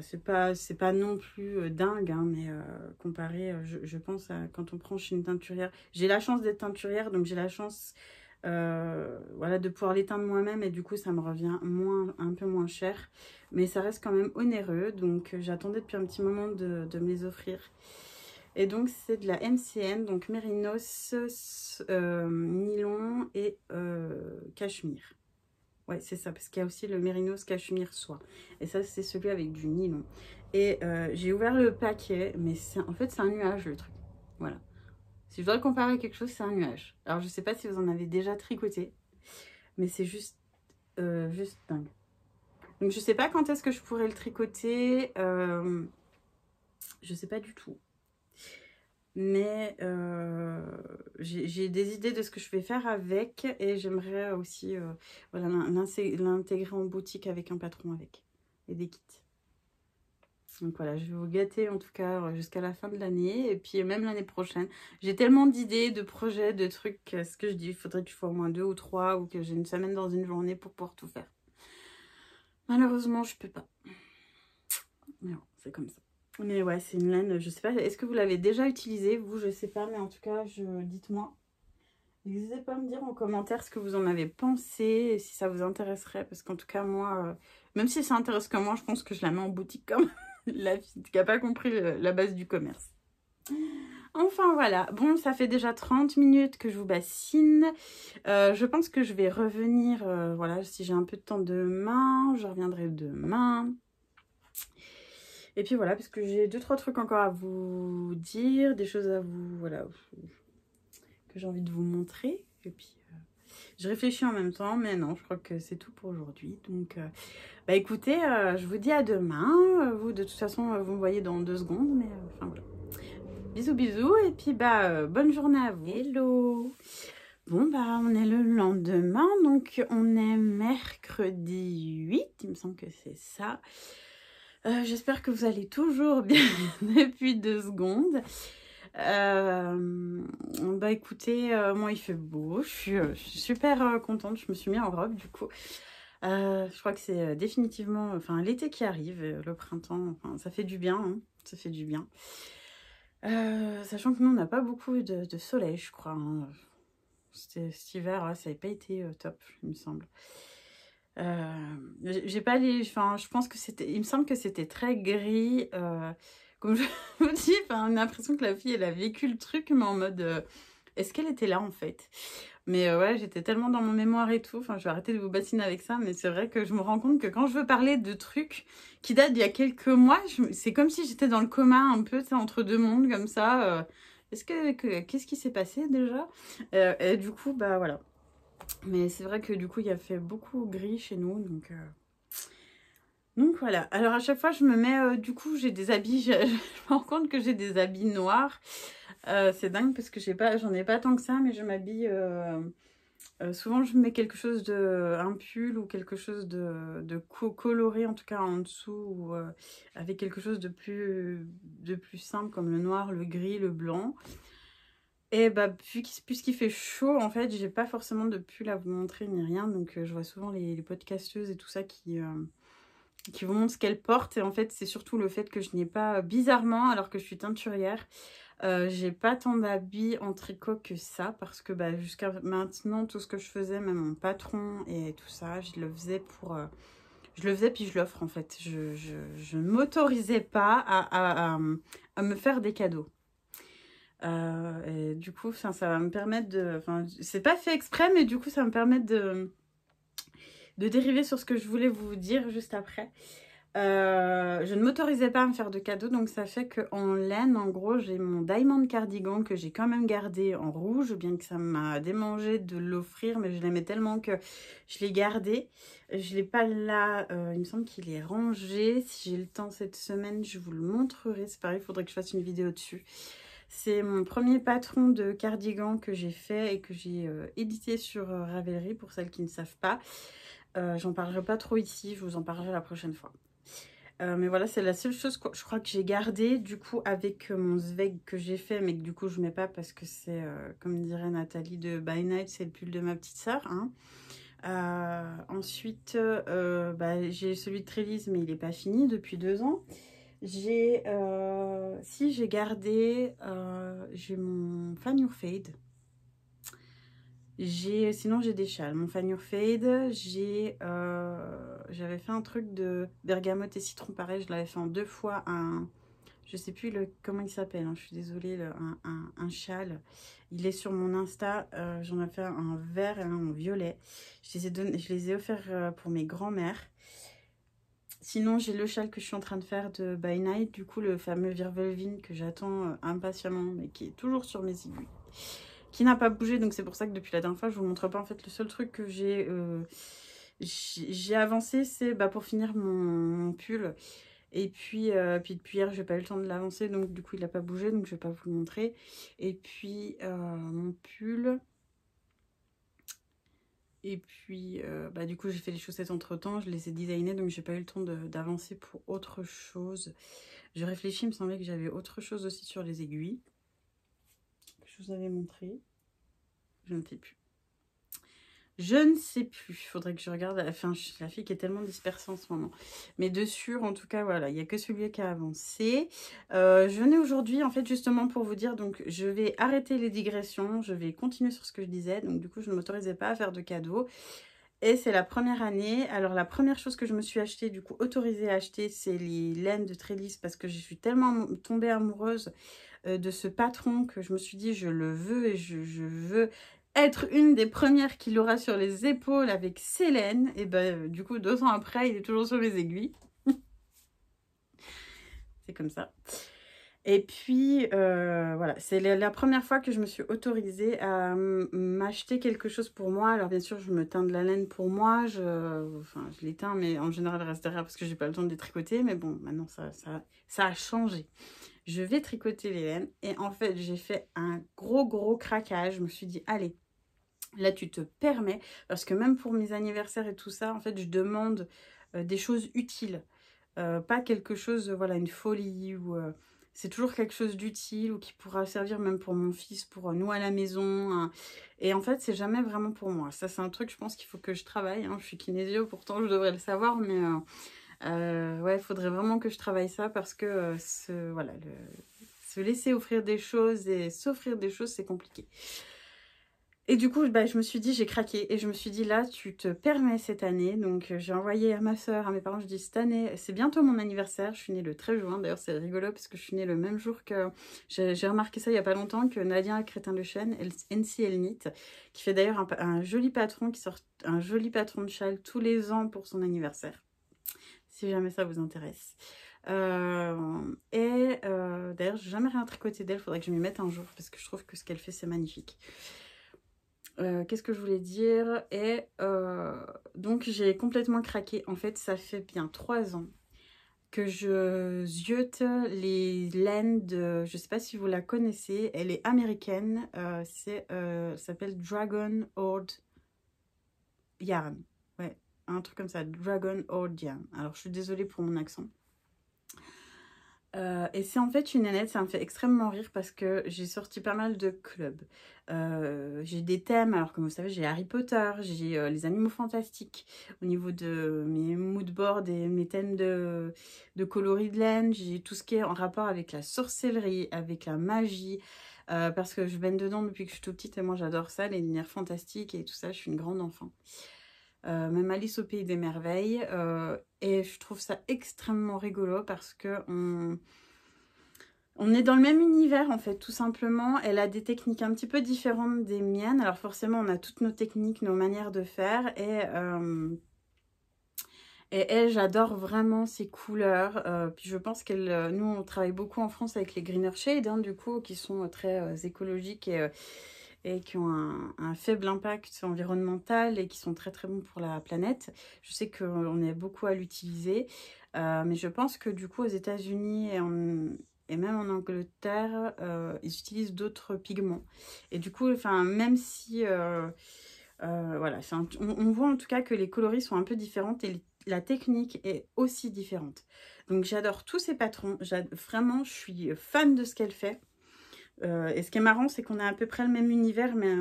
C'est pas non plus dingue, hein, mais comparé, je pense, à quand on prend chez une teinturière. J'ai la chance d'être teinturière, donc j'ai la chance voilà, de pouvoir les teindre moi-même. Et du coup, ça me revient un peu moins cher. Mais ça reste quand même onéreux. Donc j'attendais depuis un petit moment de me les offrir. Et donc, c'est de la MCN, donc mérinos, nylon et cachemire. Ouais, c'est ça, parce qu'il y a aussi le mérinos cachemire soie. Et ça, c'est celui avec du nylon. Et j'ai ouvert le paquet, mais en fait, c'est un nuage, le truc. Voilà. Si je dois le comparer à quelque chose, c'est un nuage. Alors, je sais pas si vous en avez déjà tricoté, mais c'est juste dingue. Donc, je sais pas quand est-ce que je pourrais le tricoter. Je sais pas du tout. Mais j'ai des idées de ce que je vais faire avec et j'aimerais aussi voilà, l'intégrer en boutique avec un patron avec et des kits. Donc voilà, je vais vous gâter en tout cas jusqu'à la fin de l'année et puis même l'année prochaine. J'ai tellement d'idées, de projets, de trucs. Ce que je dis, il faudrait que je fasse au moins 2 ou 3 ou que j'ai une semaine dans une journée pour pouvoir tout faire. Malheureusement, je peux pas. Mais bon, c'est comme ça. Mais ouais, c'est une laine, je sais pas, est-ce que vous l'avez déjà utilisée? Vous, je sais pas, mais en tout cas, dites-moi. N'hésitez pas à me dire en commentaire ce que vous en avez pensé et si ça vous intéresserait. Parce qu'en tout cas, moi, même si ça intéresse que moi, je pense que je la mets en boutique comme la fille qui n'a pas compris la base du commerce. Enfin voilà, bon ça fait déjà 30 minutes que je vous bassine. Je pense que je vais revenir, voilà, si j'ai un peu de temps demain, je reviendrai demain. Et puis voilà, parce que j'ai 2-3 trucs encore à vous dire, des choses à vous, voilà, que j'ai envie de vous montrer. Et puis je réfléchis en même temps, mais non, je crois que c'est tout pour aujourd'hui. Donc bah écoutez, je vous dis à demain. Vous de toute façon, vous me voyez dans 2 secondes, mais enfin voilà. Bisous bisous, et puis bah bonne journée à vous. Hello. Bon bah on est le lendemain, donc on est mercredi 8, il me semble que c'est ça. J'espère que vous allez toujours bien depuis 2 secondes. Bah écoutez, moi il fait beau, je suis super contente, je me suis mis en robe du coup. Je crois que c'est définitivement, enfin l'été qui arrive, le printemps, enfin, ça fait du bien, hein, ça fait du bien. Sachant que nous on n'a pas beaucoup de soleil, je crois. Hein. Cet hiver, ça n'avait pas été top, il me semble. J'ai pas les, enfin, je pense que c'était, il me semble que c'était très gris. Comme je vous dis, enfin, on a l'impression que la fille, elle a vécu le truc, mais en mode, est-ce qu'elle était là en fait? Mais ouais, j'étais tellement dans mon mémoire et tout. Enfin, je vais arrêter de vous bassiner avec ça, mais c'est vrai que je me rends compte que quand je veux parler de trucs qui datent d'il y a quelques mois, c'est comme si j'étais dans le coma un peu, tu sais, entre deux mondes comme ça. Qu'est-ce qui s'est passé déjà? Et du coup, bah voilà. Mais c'est vrai que du coup, il a fait beaucoup gris chez nous, donc voilà. Alors à chaque fois, je me mets, du coup, j'ai des habits, je me rends compte que j'ai des habits noirs. C'est dingue parce que j'en ai pas tant que ça, mais je m'habille... souvent, je mets quelque chose un pull ou quelque chose de coloré, en tout cas en dessous, ou avec quelque chose de plus simple, comme le noir, le gris, le blanc. Et bah, puisqu'il fait chaud, en fait, j'ai pas forcément de pull à vous montrer ni rien. Donc, je vois souvent les podcasteuses et tout ça qui vous montrent ce qu'elles portent. Et en fait, c'est surtout le fait que je n'ai pas, bizarrement, alors que je suis teinturière, j'ai pas tant d'habits en tricot que ça. Parce que bah, jusqu'à maintenant, tout ce que je faisais, même mon patron et tout ça, je le faisais pour... je le faisais puis je l'offre en fait. Je ne m'autorisais pas à me faire des cadeaux. Et du coup, ça va me permettre de... Enfin, c'est pas fait exprès, mais du coup, ça va me permettre de dériver sur ce que je voulais vous dire juste après. Je ne m'autorisais pas à me faire de cadeaux, donc ça fait qu'en laine, en gros, j'ai mon Diamond Cardigan que j'ai quand même gardé en rouge, bien que ça m'a démangé de l'offrir, mais je l'aimais tellement que je l'ai gardé. Je l'ai pas là, il me semble qu'il est rangé. Si j'ai le temps cette semaine, je vous le montrerai. C'est pareil, il faudrait que je fasse une vidéo dessus. C'est mon premier patron de cardigan que j'ai fait et que j'ai édité sur Ravelry pour celles qui ne savent pas. J'en parlerai pas trop ici, je vous en parlerai la prochaine fois. Mais voilà, c'est la seule chose que je crois que j'ai gardée du coup avec mon Zweig que j'ai fait, mais que du coup je mets pas parce que c'est, comme dirait Nathalie de By Night, c'est le pull de ma petite sœur. Hein. Ensuite, bah, j'ai celui de Trévise, mais il n'est pas fini depuis 2 ans. J'ai gardé, j'ai mon Fan Your Fade. Sinon j'ai des châles. Mon Fan Your Fade, j'avais fait un truc de bergamote et citron, pareil, je l'avais fait en 2 fois, je sais plus comment il s'appelle, hein, je suis désolée, un châle. Il est sur mon Insta, j'en ai fait un vert et un en violet. Je les ai offerts pour mes grands-mères. Sinon, j'ai le châle que je suis en train de faire de By Night, du coup, le fameux Virvelvin que j'attends impatiemment, mais qui est toujours sur mes aiguilles, qui n'a pas bougé, donc c'est pour ça que depuis la dernière fois, je vous montre pas. En fait, le seul truc que j'ai avancé, c'est bah, pour finir mon pull. Et puis depuis hier, j'ai pas eu le temps de l'avancer, donc du coup, il n'a pas bougé, donc je vais pas vous le montrer. Et puis, mon pull... Et puis, bah, du coup, j'ai fait les chaussettes entre-temps, je les ai designées, donc j'ai pas eu le temps d'avancer pour autre chose. Je réfléchis, il me semblait que j'avais autre chose aussi sur les aiguilles. Que je vous avais montré. Je ne sais plus. Je ne sais plus, il faudrait que je regarde. Enfin, la fille qui est tellement dispersée en ce moment. Mais dessus, en tout cas, voilà, il n'y a que celui qui a avancé. Je venais aujourd'hui, en fait, justement pour vous dire, donc je vais arrêter les digressions, je vais continuer sur ce que je disais. Donc du coup, je ne m'autorisais pas à faire de cadeaux. Et c'est la première année. Alors la première chose que je me suis achetée, du coup autorisée à acheter, c'est les laines de Trellis parce que je suis tellement tombée amoureuse de ce patron que je me suis dit je le veux et je veux être une des premières qui l'aura sur les épaules avec ses laines. Et ben du coup 2 ans après, il est toujours sur mes aiguilles. C'est comme ça. Et puis, voilà, c'est la première fois que je me suis autorisée à m'acheter quelque chose pour moi. Alors, bien sûr, je me teins de la laine pour moi. Enfin, je les teins, mais en général, elle reste derrière parce que j'ai pas le temps de les tricoter. Mais bon, maintenant, ça a changé. Je vais tricoter les laines. Et en fait, j'ai fait un gros craquage. Je me suis dit, allez, là, tu te permets. Parce que même pour mes anniversaires et tout ça, en fait, je demande des choses utiles. Pas quelque chose, voilà, une folie ou... c'est toujours quelque chose d'utile ou qui pourra servir même pour mon fils, pour nous à la maison. Hein. Et en fait, c'est jamais vraiment pour moi. Ça, c'est un truc, je pense qu'il faut que je travaille. Hein. Je suis kinésio, pourtant, je devrais le savoir. Mais ouais, il faudrait vraiment que je travaille ça parce que voilà, se laisser offrir des choses et s'offrir des choses, c'est compliqué. Et du coup, bah, je me suis dit, j'ai craqué. Et je me suis dit, là, tu te permets cette année. Donc, j'ai envoyé à ma soeur, à mes parents, je dis, cette année, c'est bientôt mon anniversaire. Je suis née le 13 juin. D'ailleurs, c'est rigolo parce que je suis née le même jour que... J'ai remarqué ça il n'y a pas longtemps, que Nadia Crétin-Le-Chêne, NC Elle Knit, qui fait d'ailleurs un joli patron, qui sort un joli patron de châle tous les ans pour son anniversaire. Si jamais ça vous intéresse. D'ailleurs, j'ai jamais rien tricoté d'elle. Faudrait que je m'y mette un jour parce que je trouve que ce qu'elle fait, c'est magnifique. Qu'est-ce que je voulais dire? Et donc j'ai complètement craqué. En fait, ça fait bien 3 ans que je ziote les laines de... Je sais pas si vous la connaissez. Elle est américaine. Ça s'appelle Dragon Horde Yarn. Ouais, un truc comme ça. Dragon Horde Yarn. Alors, je suis désolée pour mon accent. Et c'est en fait une nénette, ça me fait extrêmement rire parce que j'ai sorti pas mal de clubs. J'ai des thèmes, alors comme vous savez, j'ai Harry Potter, j'ai les animaux fantastiques. Au niveau de mes moodboards et mes thèmes de coloris de laine, j'ai tout ce qui est en rapport avec la sorcellerie, avec la magie. Parce que je baigne dedans depuis que je suis toute petite et moi j'adore ça, les lumières fantastiques et tout ça, je suis une grande enfant. Même Alice au Pays des Merveilles. Et je trouve ça extrêmement rigolo parce que on est dans le même univers en fait, tout simplement. Elle a des techniques un petit peu différentes des miennes. Alors forcément, on a toutes nos techniques, nos manières de faire. Et elle, j'adore vraiment ses couleurs. Puis je pense qu'elle, nous, on travaille beaucoup en France avec les Greener Shade, hein, du coup, qui sont très écologiques et qui ont un faible impact environnemental et qui sont très bons pour la planète. Je sais qu'on est beaucoup à l'utiliser, mais je pense que du coup aux États-Unis et même en Angleterre, ils utilisent d'autres pigments. Et du coup, enfin, même si... voilà, on voit en tout cas que les coloris sont un peu différentes et la technique est aussi différente. Donc j'adore tous ces patrons. Vraiment, je suis fan de ce qu'elle fait. Et ce qui est marrant, c'est qu'on a à peu près le même univers, mais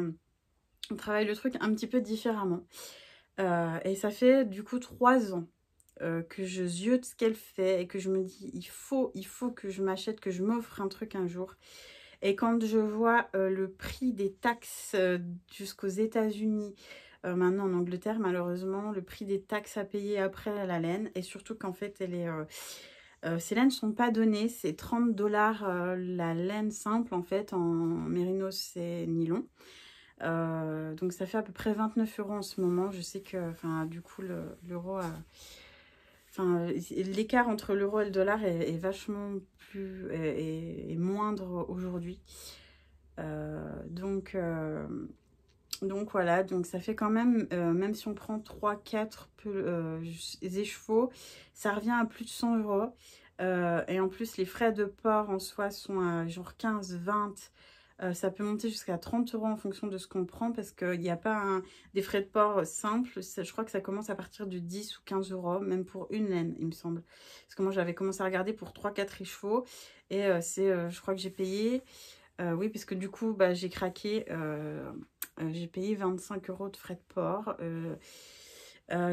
on travaille le truc un petit peu différemment. Et ça fait du coup 3 ans que je ziote ce qu'elle fait et que je me dis, il faut que je m'achète, que je m'offre un truc un jour. Et quand je vois le prix des taxes jusqu'aux États-Unis, maintenant en Angleterre, malheureusement, le prix des taxes à payer après la laine, et surtout qu'en fait, elle est... ces laines ne sont pas données, c'est 30 $ la laine simple en fait en mérinos et nylon. Donc ça fait à peu près 29 € en ce moment. Je sais que du coup l'euro a... l'écart entre l'euro et le dollar est vachement plus... est moindre aujourd'hui. Donc voilà, donc ça fait quand même, même si on prend 3-4 écheveaux, ça revient à plus de 100 €. Et en plus, les frais de port en soi sont à genre 15-20. Ça peut monter jusqu'à 30 € en fonction de ce qu'on prend parce qu'il n'y a pas des frais de port simples. Je crois que ça commence à partir de 10 ou 15 €, même pour une laine, il me semble. Parce que moi, j'avais commencé à regarder pour 3-4 écheveaux et je crois que j'ai payé... oui, parce que du coup, bah, j'ai craqué. J'ai payé 25 € de frais de port.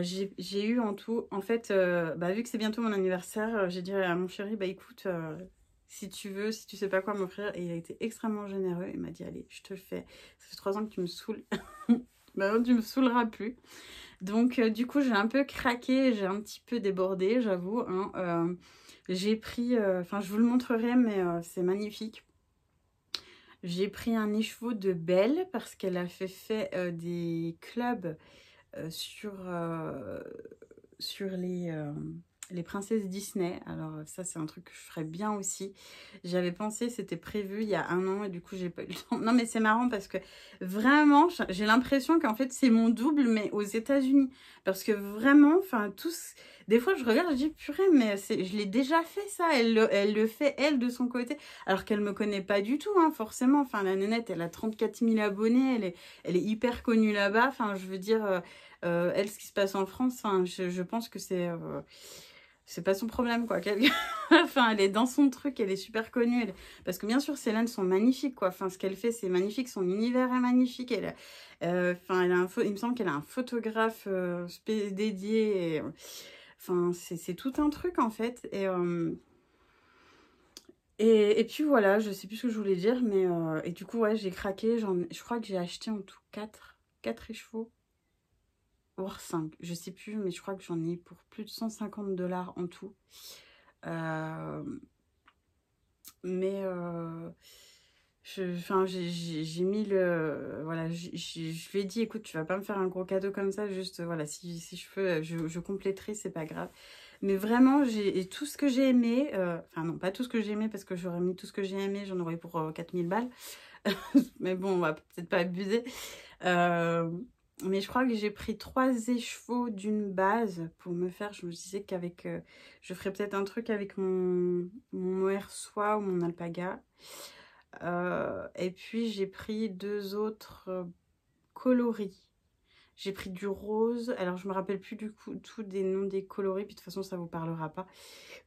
J'ai eu en tout, en fait, bah, vu que c'est bientôt mon anniversaire, j'ai dit à mon chéri, bah écoute, si tu veux, si tu sais pas quoi m'offrir, et il a été extrêmement généreux. Il m'a dit, allez, je te le fais. Ça fait 3 ans que tu me saoules. Bah non, tu me saouleras plus. Donc du coup j'ai un peu craqué, j'ai un petit peu débordé, j'avoue, hein. J'ai pris, enfin je vous le montrerai, mais c'est magnifique. J'ai pris un écheveau de Belle parce qu'elle a fait des clubs sur les princesses Disney. Alors ça c'est un truc que je ferais bien aussi. J'avais pensé, c'était prévu il y a 1 an et du coup j'ai pas eu le temps. Non mais c'est marrant parce que vraiment j'ai l'impression qu'en fait c'est mon double mais aux États-Unis. Parce que vraiment, enfin tous... Des fois je regarde, je dis purée mais je l'ai déjà fait ça. Elle le fait elle de son côté. Alors qu'elle me connaît pas du tout hein, forcément. Enfin la nénette elle a 34 000 abonnés, elle est hyper connue là-bas. Enfin je veux dire... elle, ce qui se passe en France, enfin, je pense que c'est pas son problème, quoi. Enfin, elle est dans son truc, elle est super connue. Parce que bien sûr, ses laines sont magnifiques, quoi. Enfin, ce qu'elle fait, c'est magnifique. Son univers est magnifique. Enfin, il me semble qu'elle a un photographe dédié. Enfin, c'est tout un truc, en fait. Et puis voilà, je sais plus ce que je voulais dire, mais... et du coup, ouais, j'ai craqué. Je crois que j'ai acheté en tout 4 écheveaux. Voire 5, je sais plus, mais je crois que j'en ai pour plus de 150 $ en tout. Mais enfin, j'ai mis le... Voilà, je lui ai dit, écoute, tu vas pas me faire un gros cadeau comme ça, juste, voilà, si je peux, je compléterai, c'est pas grave. Mais vraiment, j'ai tout ce que j'ai aimé, enfin non, pas tout ce que j'ai aimé, parce que j'aurais mis tout ce que j'ai aimé, j'en aurais pour 4000 balles. Mais bon, on va peut-être pas abuser. Mais je crois que j'ai pris 3 écheveaux d'une base pour me faire. Je me disais qu'avec... je ferais peut-être un truc avec mon mohair soie ou mon alpaga. Et puis j'ai pris 2 autres coloris. J'ai pris du rose. Alors je me rappelle plus du coup tout des noms des coloris. Puis de toute façon ça vous parlera pas.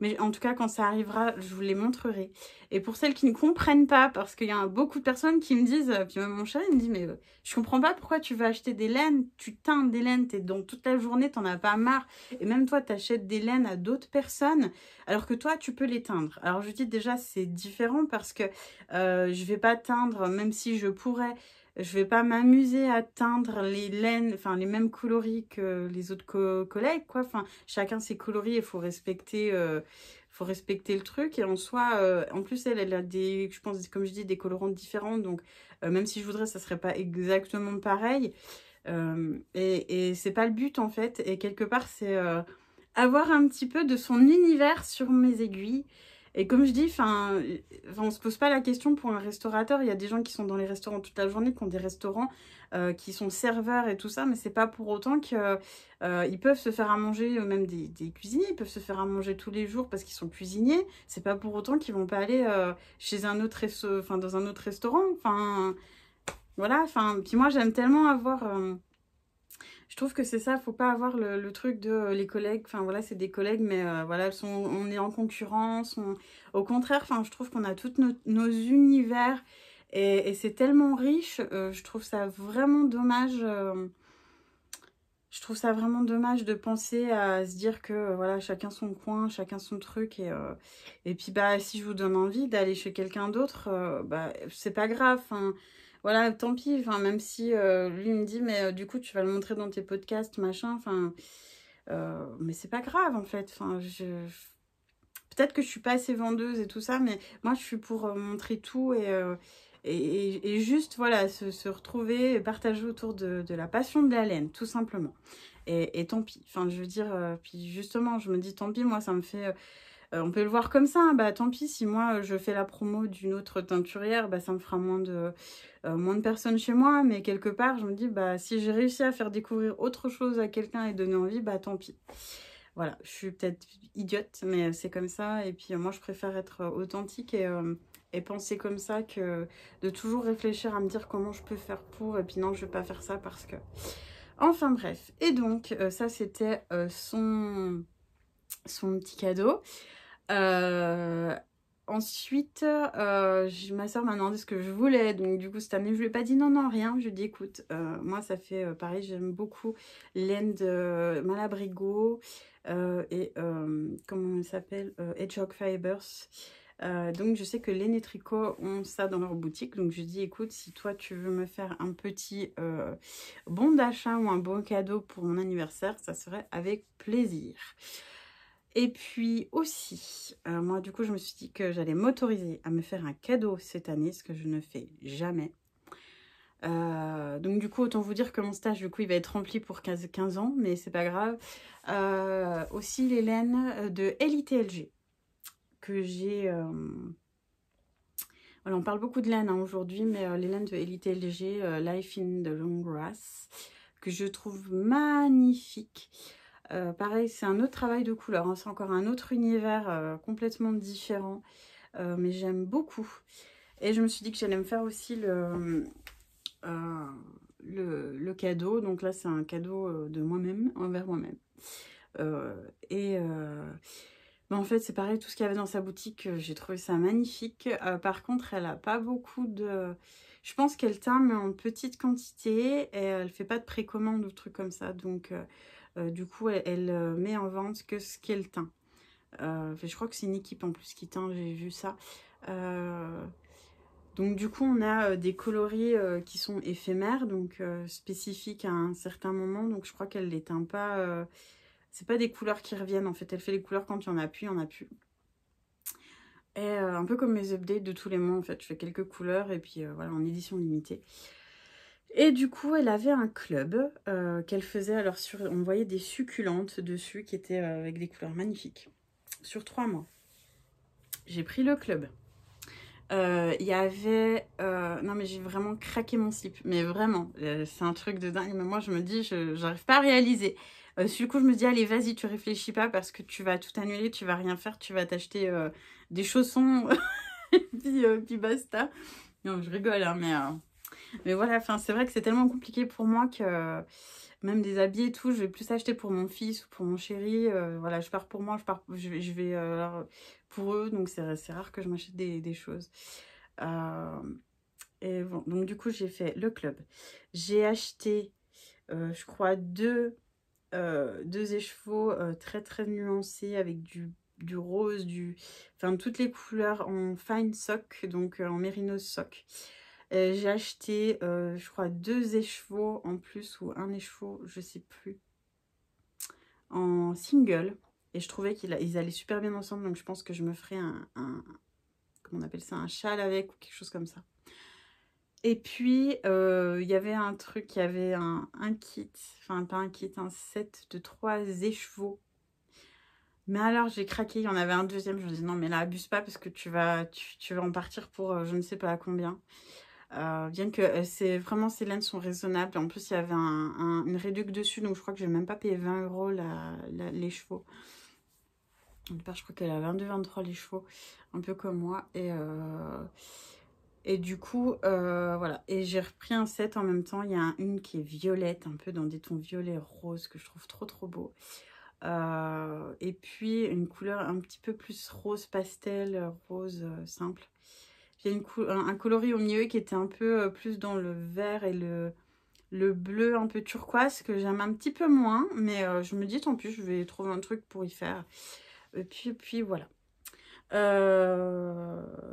Mais en tout cas, quand ça arrivera, je vous les montrerai. Et pour celles qui ne comprennent pas, parce qu'il y a beaucoup de personnes qui me disent, puis même mon chéri me dit, mais je comprends pas pourquoi tu vas acheter des laines, tu teins des laines, t'es donc toute la journée, t'en as pas marre. Et même toi, t'achètes des laines à d'autres personnes, alors que toi, tu peux les teindre. Alors je dis déjà, c'est différent parce que je vais pas teindre, même si je pourrais. Je vais pas m'amuser à teindre les laines, enfin les mêmes coloris que les autres collègues, quoi. Enfin, chacun ses coloris, il faut respecter le truc. Et en soi, en plus, elle a des, je pense, comme je dis, des colorants différents. Donc, même si je voudrais, ça serait pas exactement pareil. Et c'est pas le but, en fait. Et quelque part, c'est avoir un petit peu de son univers sur mes aiguilles. Et comme je dis, on se pose pas la question pour un restaurateur. Il y a des gens qui sont dans les restaurants toute la journée, qui ont des restaurants, qui sont serveurs et tout ça, mais c'est pas pour autant que ils peuvent se faire à manger, même des cuisiniers, ils peuvent se faire à manger tous les jours parce qu'ils sont cuisiniers. C'est pas pour autant qu'ils vont pas aller chez un autre dans un autre restaurant. Enfin, voilà. Enfin, puis moi j'aime tellement avoir je trouve que c'est ça, faut pas avoir le truc de les collègues, enfin voilà, c'est des collègues, mais voilà, on est en concurrence. Au contraire, enfin, je trouve qu'on a tous nos univers et c'est tellement riche, je trouve ça vraiment dommage. Je trouve ça vraiment dommage de penser à se dire que voilà, chacun son coin, chacun son truc. Et puis bah si je vous donne envie d'aller chez quelqu'un d'autre, bah c'est pas grave. Enfin, voilà, tant pis. Enfin, même si lui me dit mais du coup tu vas le montrer dans tes podcasts, machin. Enfin, mais c'est pas grave en fait. Enfin, peut-être que je suis pas assez vendeuse et tout ça, mais moi je suis pour montrer tout et juste voilà se retrouver et partager autour de la passion de la laine, tout simplement. Et tant pis. Enfin, je veux dire, puis justement, je me dis tant pis, moi ça me fait. On peut le voir comme ça, hein, bah tant pis si moi je fais la promo d'une autre teinturière, bah ça me fera moins de personnes chez moi, mais quelque part je me dis bah si j'ai réussi à faire découvrir autre chose à quelqu'un et donner envie, bah tant pis. Voilà, je suis peut-être idiote, mais c'est comme ça. Et puis moi, je préfère être authentique et penser comme ça que de toujours réfléchir à me dire comment je peux faire pour. Et puis non, je vais pas faire ça parce que... Enfin bref. Et donc, ça, c'était son petit cadeau. Ensuite, ma soeur m'a demandé ce que je voulais. Donc du coup, cette année, je lui ai pas dit non, non, rien. Je lui ai dit, écoute, moi, ça fait pareil, j'aime beaucoup laine de Malabrigo et comment elle s'appelle Hedgehog Fibers. Donc je sais que les Tricot ont ça dans leur boutique. Donc je dis écoute, si toi tu veux me faire un petit bon d'achat ou un bon cadeau pour mon anniversaire, ça serait avec plaisir. Et puis aussi, moi du coup je me suis dit que j'allais m'autoriser à me faire un cadeau cette année, ce que je ne fais jamais. Donc du coup autant vous dire que mon stage du coup il va être rempli pour 15 ans, mais c'est pas grave. Aussi les laines de LITLG que j'ai... Voilà, on parle beaucoup de laine hein, aujourd'hui, mais les laines de LITLG, Life in the Long Grass, que je trouve magnifique. Pareil, c'est un autre travail de couleur, hein, c'est encore un autre univers complètement différent, mais j'aime beaucoup. Et je me suis dit que j'allais me faire aussi le cadeau. Donc là, c'est un cadeau de moi-même, envers moi-même. Mais en fait, c'est pareil, tout ce qu'il y avait dans sa boutique, j'ai trouvé ça magnifique. Par contre, elle a pas beaucoup de... Je pense qu'elle teint, mais en petite quantité. Et elle fait pas de précommande ou de trucs comme ça. Donc, du coup, elle met en vente que ce qu'elle teint. Je crois que c'est une équipe en plus qui teint, j'ai vu ça. Donc, du coup, on a des coloris qui sont éphémères, donc spécifiques à un certain moment. Donc, je crois qu'elle les teint pas... C'est pas des couleurs qui reviennent, en fait. Elle fait les couleurs quand il y en a plus, il y en a plus. Et un peu comme mes updates de tous les mois, en fait. Je fais quelques couleurs et puis voilà, en édition limitée. Et du coup, elle avait un club qu'elle faisait. Alors, on voyait des succulentes dessus qui étaient avec des couleurs magnifiques. Sur 3 mois. J'ai pris le club. Il y avait... non, mais j'ai vraiment craqué mon slip. Mais vraiment, c'est un truc de dingue. Mais moi, je me dis, j'arrive pas à réaliser. Du coup, je me dis, allez, vas-y, tu réfléchis pas parce que tu vas tout annuler, tu vas rien faire, tu vas t'acheter des chaussons, puis basta. Non, je rigole, hein, mais voilà, c'est vrai que c'est tellement compliqué pour moi que même des habits et tout, je vais plus acheter pour mon fils ou pour mon chéri. Voilà, je pars pour moi, je vais pour eux, donc c'est rare que je m'achète des choses. Et bon, donc du coup, j'ai fait le club. J'ai acheté, je crois, deux écheveaux très très nuancés avec du rose, enfin toutes les couleurs en fine sock, donc en mérinos sock. J'ai acheté, je crois, 2 écheveaux en plus, ou un écheveau, je sais plus, en single. Et je trouvais qu'ils allaient super bien ensemble, donc je pense que je me ferai comment on appelle ça, un châle avec, ou quelque chose comme ça. Et puis, il y avait un truc, il y avait un kit, enfin pas un kit, un set de 3 écheveaux. Mais alors, j'ai craqué, il y en avait un deuxième, je me dis non mais là, abuse pas parce que tu vas en partir pour je ne sais pas à combien. Bien que ces laines sont raisonnables. En plus, il y avait une réduc dessus, donc je crois que j'ai même pas payé 20 € les chevaux. Je crois qu'elle a 22-23 les chevaux, un peu comme moi. Et du coup, voilà. Et j'ai repris un set en même temps. Il y a une qui est violette, un peu dans des tons violet rose, que je trouve trop trop beau. Et puis une couleur un petit peu plus rose pastel, rose simple. J'ai un coloris au milieu qui était un peu plus dans le vert et le bleu un peu turquoise que j'aime un petit peu moins. Mais je me dis tant pis, je vais trouver un truc pour y faire. Et puis voilà.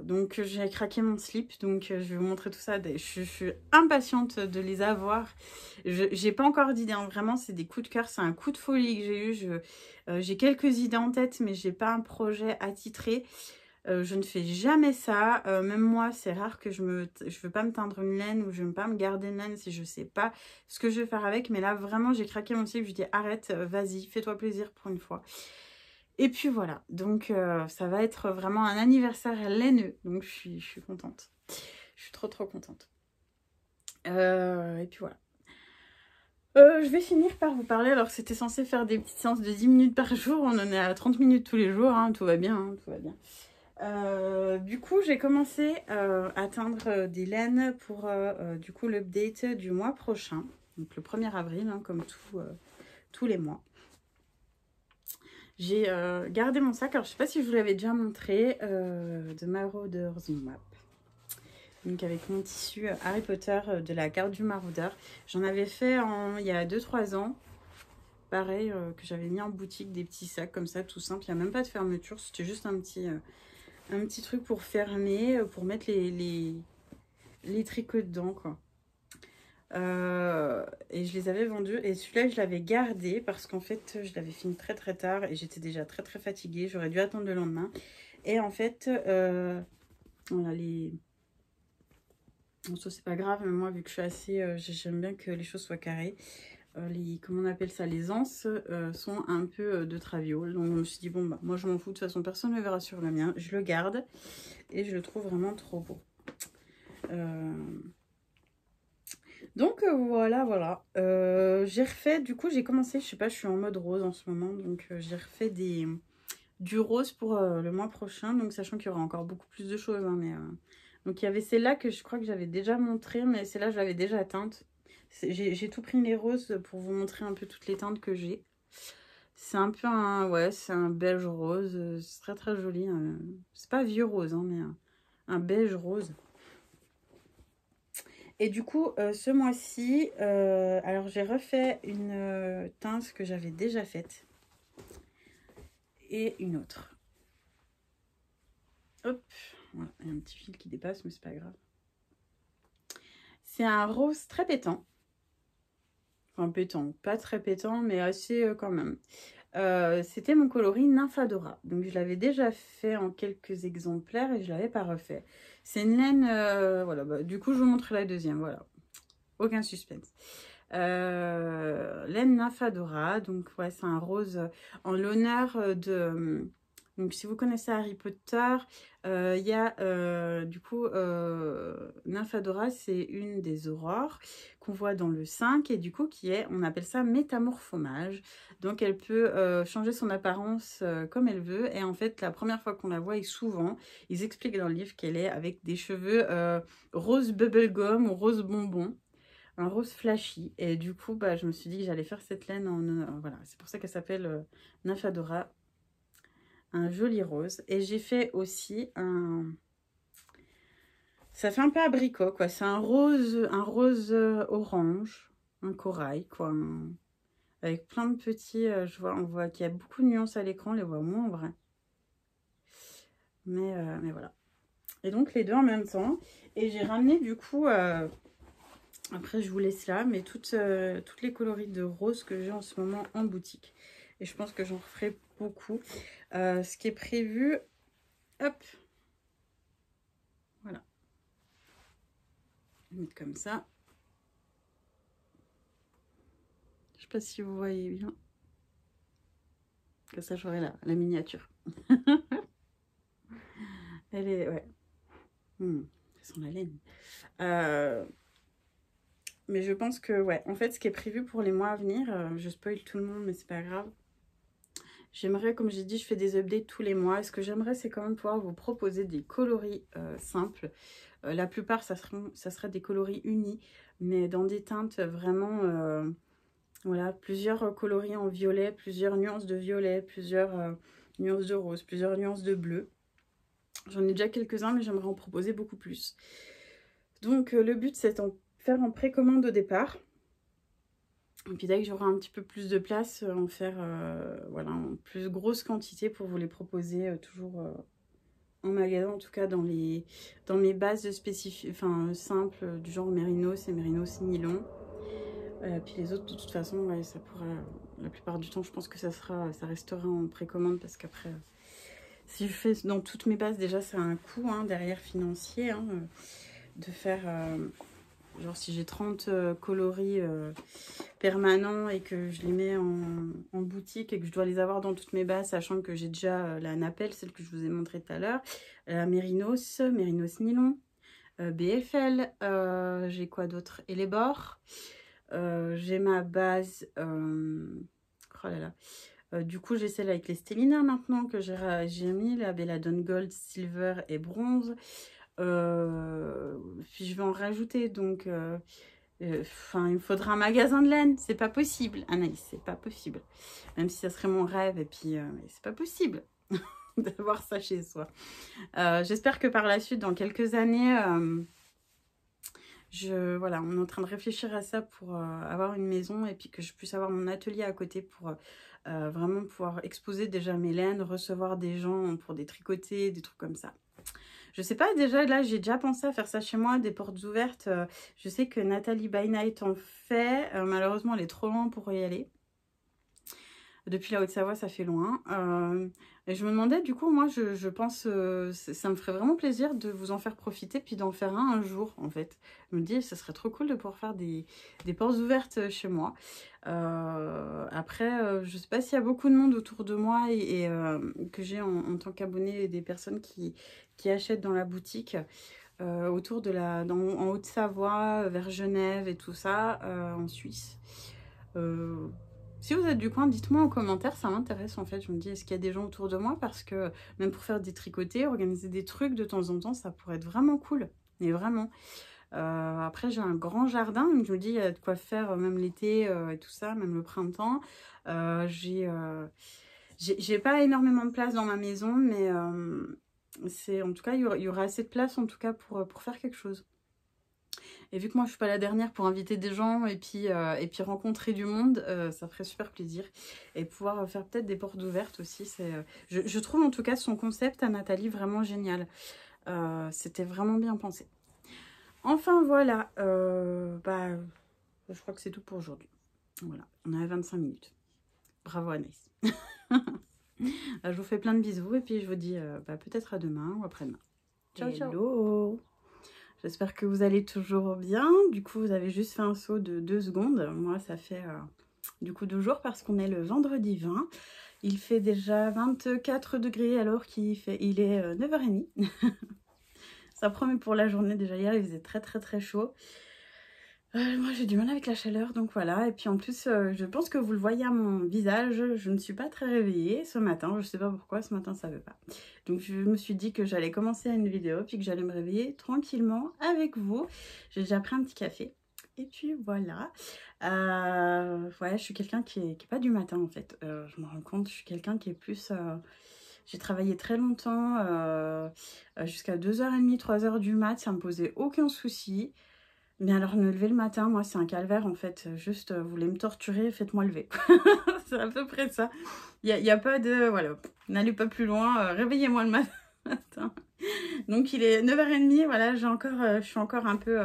Donc j'ai craqué mon slip, donc je vais vous montrer tout ça. Je suis impatiente de les avoir. J'ai pas encore d'idée, hein. Vraiment c'est des coups de cœur, c'est un coup de folie que j'ai eu. J'ai quelques idées en tête, mais j'ai pas un projet attitré. Je ne fais jamais ça. Même moi, c'est rare que je veux pas me teindre une laine ou je veux pas me garder une laine si je sais pas ce que je vais faire avec. Mais là, vraiment, j'ai craqué mon slip. Je dis arrête, vas-y, fais-toi plaisir pour une fois. Et puis voilà. Donc, ça va être vraiment un anniversaire laineux. Donc, je suis contente. Je suis trop, trop contente. Et puis voilà. Je vais finir par vous parler. Alors, c'était censé faire des petites séances de 10 minutes par jour. On en est à 30 minutes tous les jours. Hein. Tout va bien, hein, tout va bien. Du coup, j'ai commencé à teindre des laines pour du coup l'update du mois prochain, donc le 1er avril, hein, comme tous les mois. J'ai gardé mon sac, alors je sais pas si je vous l'avais déjà montré, de Marauders Map. Donc avec mon tissu Harry Potter de la Garde du Maraudeur. J'en avais fait il y a 2-3 ans. Pareil, que j'avais mis en boutique des petits sacs comme ça, tout simple. Il n'y a même pas de fermeture, c'était juste un un petit truc pour fermer, pour mettre les tricots dedans, quoi. Et je les avais vendus. Et celui-là, je l'avais gardé parce qu'en fait, je l'avais fini très très tard et j'étais déjà très très fatiguée. J'aurais dû attendre le lendemain. Et en fait, voilà, bon, ça, c'est pas grave, mais moi, vu que je suis assez... j'aime bien que les choses soient carrées. Comment on appelle ça, les anses sont un peu de traviole. Donc, je me suis dit, bon, bah, moi, je m'en fous. De toute façon, personne ne le verra sur le mien. Je le garde et je le trouve vraiment trop beau. Donc voilà, voilà. J'ai refait, du coup j'ai commencé, je sais pas, je suis en mode rose en ce moment. Donc j'ai refait du rose pour le mois prochain. Donc sachant qu'il y aura encore beaucoup plus de choses. Hein, mais, donc il y avait celle-là que je crois que j'avais déjà montré. Mais celle-là je l'avais déjà atteinte. J'ai tout pris les roses pour vous montrer un peu toutes les teintes que j'ai. C'est un peu un, ouais, c'est un beige rose. C'est très très joli. C'est pas vieux rose, hein, mais un beige rose. Et du coup, ce mois-ci, alors j'ai refait une teinte que j'avais déjà faite. Et une autre. Hop, voilà, il y a un petit fil qui dépasse, mais c'est pas grave. C'est un rose très pétant. Enfin, pétant, pas très pétant, mais assez quand même. C'était mon coloris Nymphadora. Donc je l'avais déjà fait en quelques exemplaires et je ne l'avais pas refait. C'est une laine, voilà, bah, du coup je vous montre la deuxième, voilà. Aucun suspense. Laine Nymphadora, donc ouais, c'est un rose en l'honneur de... Donc si vous connaissez Harry Potter, il y a du coup Nymphadora, c'est une des aurores qu'on voit dans le 5 et du coup qui est, on appelle ça métamorphomage. Donc elle peut changer son apparence comme elle veut et en fait la première fois qu'on la voit et souvent ils expliquent dans le livre qu'elle est avec des cheveux rose bubblegum ou rose bonbon. Un rose flashy et du coup bah, je me suis dit que j'allais faire cette laine en voilà, c'est pour ça qu'elle s'appelle Nymphadora, un joli rose. Et j'ai fait aussi un, ça fait un peu abricot quoi, c'est un rose orange, un corail quoi, avec plein de petits on voit qu'il y a beaucoup de nuances à l'écran, on les voit moins en vrai, mais voilà. Et donc les deux en même temps. Et j'ai ramené du coup après, je vous laisse là, mais toutes les coloris de rose que j'ai en ce moment en boutique. Et je pense que j'en referai beaucoup. Ce qui est prévu, hop, voilà. Je vais mettre comme ça. Je ne sais pas si vous voyez bien. Comme ça, j'aurai la miniature. Elle est, ouais. Ça sent la laine. Mais je pense que, ouais, en fait, ce qui est prévu pour les mois à venir, je spoil tout le monde, mais c'est pas grave. J'aimerais, comme j'ai dit, je fais des updates tous les mois. Et ce que j'aimerais, c'est quand même pouvoir vous proposer des coloris simples. La plupart, ça serait des coloris unis, mais dans des teintes vraiment, voilà, plusieurs coloris en violet, plusieurs nuances de violet, plusieurs nuances de rose, plusieurs nuances de bleu. J'en ai déjà quelques-uns, mais j'aimerais en proposer beaucoup plus. Donc, le but, c'est de faire en précommande au départ. Et puis dès que j'aurai un petit peu plus de place, en faire voilà, en plus grosse quantité pour vous les proposer toujours en magasin, en tout cas dans mes bases spécifiques, enfin simples, du genre Mérinos et Mérinos Nylon. Puis les autres, de toute façon, ouais, ça pourra, la plupart du temps, je pense que ça restera en précommande parce qu'après, si je fais dans toutes mes bases, déjà, c'est un coût hein, derrière financier hein, de faire... genre si j'ai 30 coloris permanents et que je les mets en boutique et que je dois les avoir dans toutes mes bases, sachant que j'ai déjà la Napelle, celle que je vous ai montrée tout à l'heure, la Mérinos Nylon, BFL, j'ai quoi d'autre? Et les bords, j'ai ma base, oh là là, du coup j'ai celle avec les Stellina maintenant que j'ai mis, la Belladonna Gold, Silver et Bronze. Puis je vais en rajouter donc enfin il me faudra un magasin de laine, c'est pas possible Anaïs, c'est pas possible, même si ça serait mon rêve et puis mais c'est pas possible d'avoir ça chez soi. J'espère que par la suite dans quelques années Voilà, on est en train de réfléchir à ça pour avoir une maison et puis que je puisse avoir mon atelier à côté pour vraiment pouvoir exposer déjà mes laines, recevoir des gens pour des tricotés, des trucs comme ça. Je sais pas, déjà là j'ai déjà pensé à faire ça chez moi, des portes ouvertes. Je sais que Nathalie by Night en fait, malheureusement elle est trop loin pour y aller. Depuis la Haute-Savoie, ça fait loin. Et je me demandais, du coup, moi, je pense, ça me ferait vraiment plaisir de vous en faire profiter, puis d'en faire un jour, en fait. Je me dis, ce serait trop cool de pouvoir faire des portes ouvertes chez moi. Après, je sais pas s'il y a beaucoup de monde autour de moi et que j'ai en tant qu'abonné des personnes qui achètent dans la boutique. Autour de en Haute-Savoie, vers Genève et tout ça, en Suisse. Si vous êtes du coin, dites-moi en commentaire, ça m'intéresse en fait. Je me dis, est-ce qu'il y a des gens autour de moi? Parce que même pour faire des tricotés, organiser des trucs de temps en temps, ça pourrait être vraiment cool. Mais vraiment. Après, j'ai un grand jardin, donc je me dis, il y a de quoi faire même l'été et tout ça, même le printemps. J'ai pas énormément de place dans ma maison, mais en tout cas, il y aura assez de place en tout cas pour faire quelque chose. Et vu que moi je suis pas la dernière pour inviter des gens et puis rencontrer du monde, ça ferait super plaisir. Et pouvoir faire peut-être des portes ouvertes aussi. Je trouve en tout cas son concept à Nathalie vraiment génial. C'était vraiment bien pensé. Enfin voilà, je crois que c'est tout pour aujourd'hui. Voilà, on est à 25 minutes. Bravo Anaïs. Je vous fais plein de bisous et puis je vous dis peut-être à demain ou après-demain. Ciao, ciao. Hello. J'espère que vous allez toujours bien. Du coup, vous avez juste fait un saut de 2 secondes. Moi, ça fait du coup 2 jours parce qu'on est le vendredi 20. Il fait déjà 24 degrés alors il est 9h30. Ça promet pour la journée. Déjà hier, il faisait très chaud. Moi, j'ai du mal avec la chaleur, donc voilà. Et puis en plus, je pense que vous le voyez à mon visage, je ne suis pas très réveillée ce matin. Je sais pas pourquoi, ce matin, ça veut pas. Donc je me suis dit que j'allais commencer une vidéo, puis que j'allais me réveiller tranquillement avec vous. J'ai déjà pris un petit café. Et puis voilà. Ouais, je suis quelqu'un qui est pas du matin, en fait. Je me rends compte, je suis quelqu'un qui est plus... J'ai travaillé très longtemps, jusqu'à 2h30, 3h du mat, ça me posait aucun souci. Mais alors, me lever le matin, moi, c'est un calvaire, en fait. Juste, vous voulez me torturer, faites-moi lever. C'est à peu près ça. Il y a pas de... Voilà, n'allez pas plus loin, réveillez-moi le matin. Donc, il est 9h30, voilà, je suis encore un peu...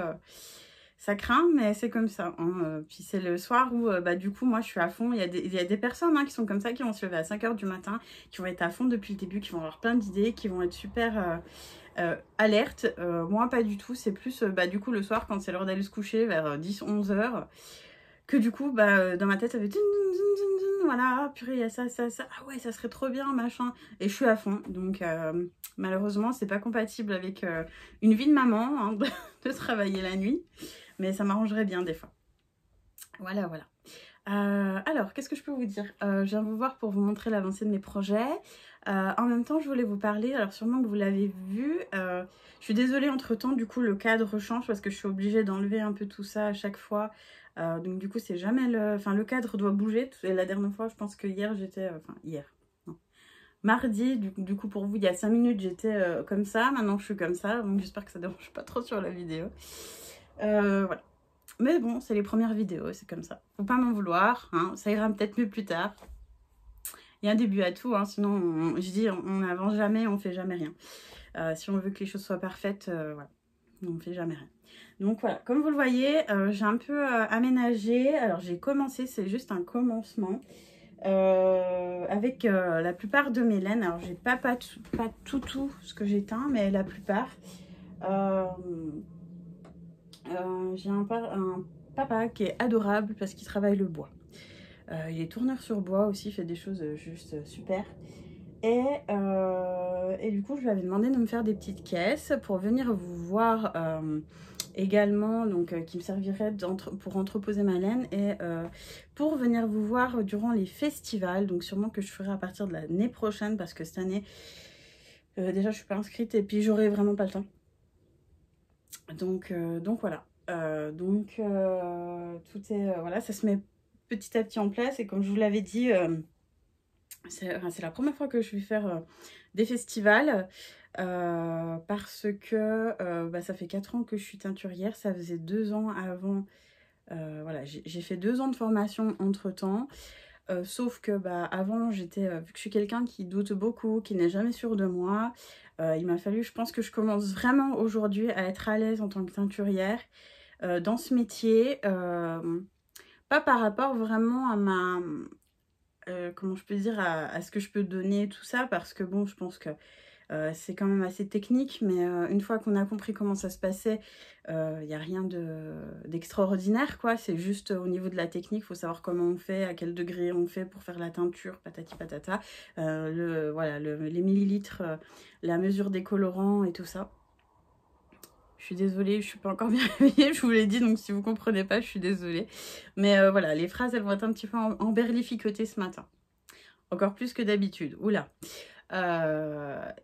ça craint, mais c'est comme ça. Hein. Puis c'est le soir où, du coup, moi, je suis à fond. Il y a des personnes qui sont comme ça, qui vont se lever à 5h du matin, qui vont être à fond depuis le début, qui vont avoir plein d'idées, qui vont être super... alerte. Moi pas du tout, c'est plus du coup le soir quand c'est l'heure d'aller se coucher vers 10-11 heures que du coup dans ma tête ça fait voilà, purée, il y a ça, ah ouais, ça serait trop bien, machin, et je suis à fond. Donc malheureusement c'est pas compatible avec une vie de maman, hein, de travailler la nuit, mais ça m'arrangerait bien des fois. Voilà. Alors, qu'est-ce que je peux vous dire? Je viens vous voir pour vous montrer l'avancée de mes projets. En même temps, je voulais vous parler, alors sûrement que vous l'avez vu, je suis désolée entre-temps, du coup, le cadre change parce que je suis obligée d'enlever un peu tout ça à chaque fois. Donc du coup, c'est jamais le cadre doit bouger. Et la dernière fois, je pense que hier, j'étais... non. Mardi, du coup, pour vous, il y a 5 minutes, j'étais comme ça. Maintenant, je suis comme ça. Donc j'espère que ça ne dérange pas trop sur la vidéo. Voilà. Mais bon, c'est les premières vidéos, c'est comme ça. Faut pas m'en vouloir, hein. Ça ira peut-être mieux plus tard. Il y a un début à tout, hein. Sinon, je dis, on n'avance jamais, on fait jamais rien. Si on veut que les choses soient parfaites, voilà, on fait jamais rien. Donc voilà, comme vous le voyez, j'ai un peu aménagé. Alors j'ai commencé, c'est juste un commencement. Avec la plupart de mes laines. Alors j'ai pas tout ce que j'ai teint, mais la plupart. J'ai un papa qui est adorable parce qu'il travaille le bois. Il est tourneur sur bois aussi, il fait des choses juste super. Et du coup, je lui avais demandé de me faire des petites caisses pour venir vous voir également, donc qui me serviraient pour entreposer ma laine et pour venir vous voir durant les festivals. Donc sûrement que je ferai à partir de l'année prochaine parce que cette année, déjà je suis pas inscrite et puis j'aurai vraiment pas le temps. Donc voilà. Tout est voilà, ça se met petit à petit en place et comme je vous l'avais dit c'est la première fois que je vais faire des festivals. Parce que ça fait 4 ans que je suis teinturière. Ça faisait 2 ans avant. Voilà, j'ai fait 2 ans de formation entre-temps. Sauf que avant, vu que je suis quelqu'un qui doute beaucoup, qui n'est jamais sûr de moi, il m'a fallu, je pense que je commence vraiment aujourd'hui à être à l'aise en tant que teinturière dans ce métier. Pas par rapport vraiment à ma... comment je peux dire, à ce que je peux donner, tout ça, parce que bon, je pense que c'est quand même assez technique, mais une fois qu'on a compris comment ça se passait, il n'y a rien d'extraordinaire, quoi. C'est juste au niveau de la technique, il faut savoir comment on fait, à quel degré on fait pour faire la teinture, patati patata. Voilà, les millilitres, la mesure des colorants et tout ça. Je suis désolée, je suis pas encore bien réveillée, je vous l'ai dit, donc si vous comprenez pas, je suis désolée. Mais voilà, les phrases, elles vont être un petit peu emberlificotées ce matin. Encore plus que d'habitude. Oula.